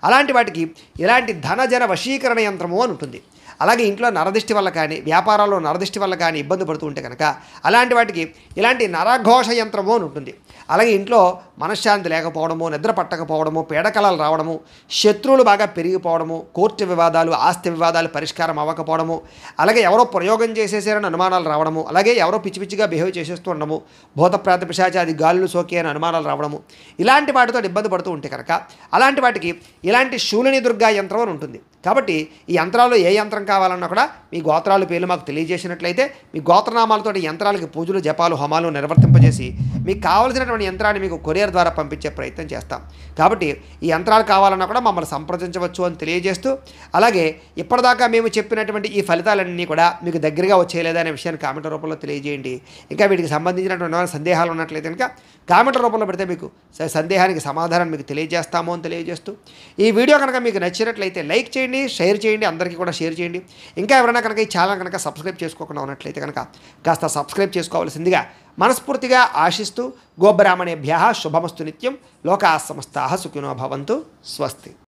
అలాంటి వాటికి ఇలాంటి ధనజన వశీకరణ యంత్రము అని ఉంటుంది. అలాగే ఇంట్లో నరదిష్టి వల్ల కానీ, వ్యాపారాల్లో నరదిష్టి వల్ల కానీ ఇబ్బంది పడుతూ ఉంటే కనుక అలాంటి వాటికి ఇలాంటి నరఘోష యంత్రము అని ఉంటుంది. అలాగే ఇంట్లో మనశ్శాంతి లేకపోవడము, నిద్ర పట్టకపోవడము, పీడకలాలు రావడము, శత్రువులు బాగా పెరిగిపోవడము, కోర్టు వివాదాలు, ఆస్తి వివాదాలు పరిష్కారం అవ్వకపోవడము, అలాగే ఎవరో ప్రయోగం చేసేసారని అనుమానాలు రావడము, అలాగే ఎవరో పిచ్చి పిచ్చిగా బిహేవ్ చేసేస్తూ ఉండడము, భూతప్రాత పిశాచాది గాలులు సోకి అని అనుమానాలు రావడము, ఇలాంటి వాటితో ఇబ్బంది పడుతూ ఉంటే కనుక అలాంటి వాటికి ఇలాంటి శూలిని దుర్గా యంత్రం అని ఉంటుంది. కాబట్టి ఈ యంత్రాల్లో ఏ యంత్రం కావాలన్నా కూడా మీ గోత్రాల పేర్లు మాకు తెలియజేసినట్లయితే మీ గోత్రనామాలతో యంత్రాలకి పూజలు, జపాలు, హోమాలు నిర్వర్తింపజేసి మీకు కావలసినటువంటి యంత్రాన్ని మీకు కొరియర్ ద్వారా పంపించే ప్రయత్నం చేస్తాం. కాబట్టి ఈ యంత్రాలు కావాలన్నా కూడా మమ్మల్ని సంప్రదించవచ్చు అని తెలియజేస్తూ, అలాగే ఇప్పటిదాకా మేము చెప్పినటువంటి ఈ ఫలితాలన్నీ కూడా మీకు దగ్గరగా వచ్చేయలేదా అనే విషయాన్ని కామెంట్ రూపంలో తెలియజేయండి. ఇంకా వీటికి సంబంధించినటువంటి సందేహాలు ఉన్నట్లయితే కనుక కామెంట్ రూపంలో పెడితే మీకు సందేహానికి సమాధానం మీకు తెలియజేస్తాము అని తెలియజేస్తూ, ఈ వీడియో కనుక మీకు నచ్చినట్లయితే లైక్ చేయండి, షేర్ చేయండి, అందరికీ కూడా షేర్ చేయండి. ఇంకా ఎవరైనా కనుక ఈ ఛానల్ కనుక సబ్స్క్రైబ్ చేసుకోకుండా ఉన్నట్లయితే కనుక కాస్త సబ్స్క్రైబ్ చేసుకోవాల్సిందిగా మనస్ఫూర్తిగా ఆశిస్తూ, గోబ్రాహ్మణేభ్యః శుభమస్తు నిత్యం, లోకాః సమస్తాః సుఖినో భవంతు. స్వస్తి.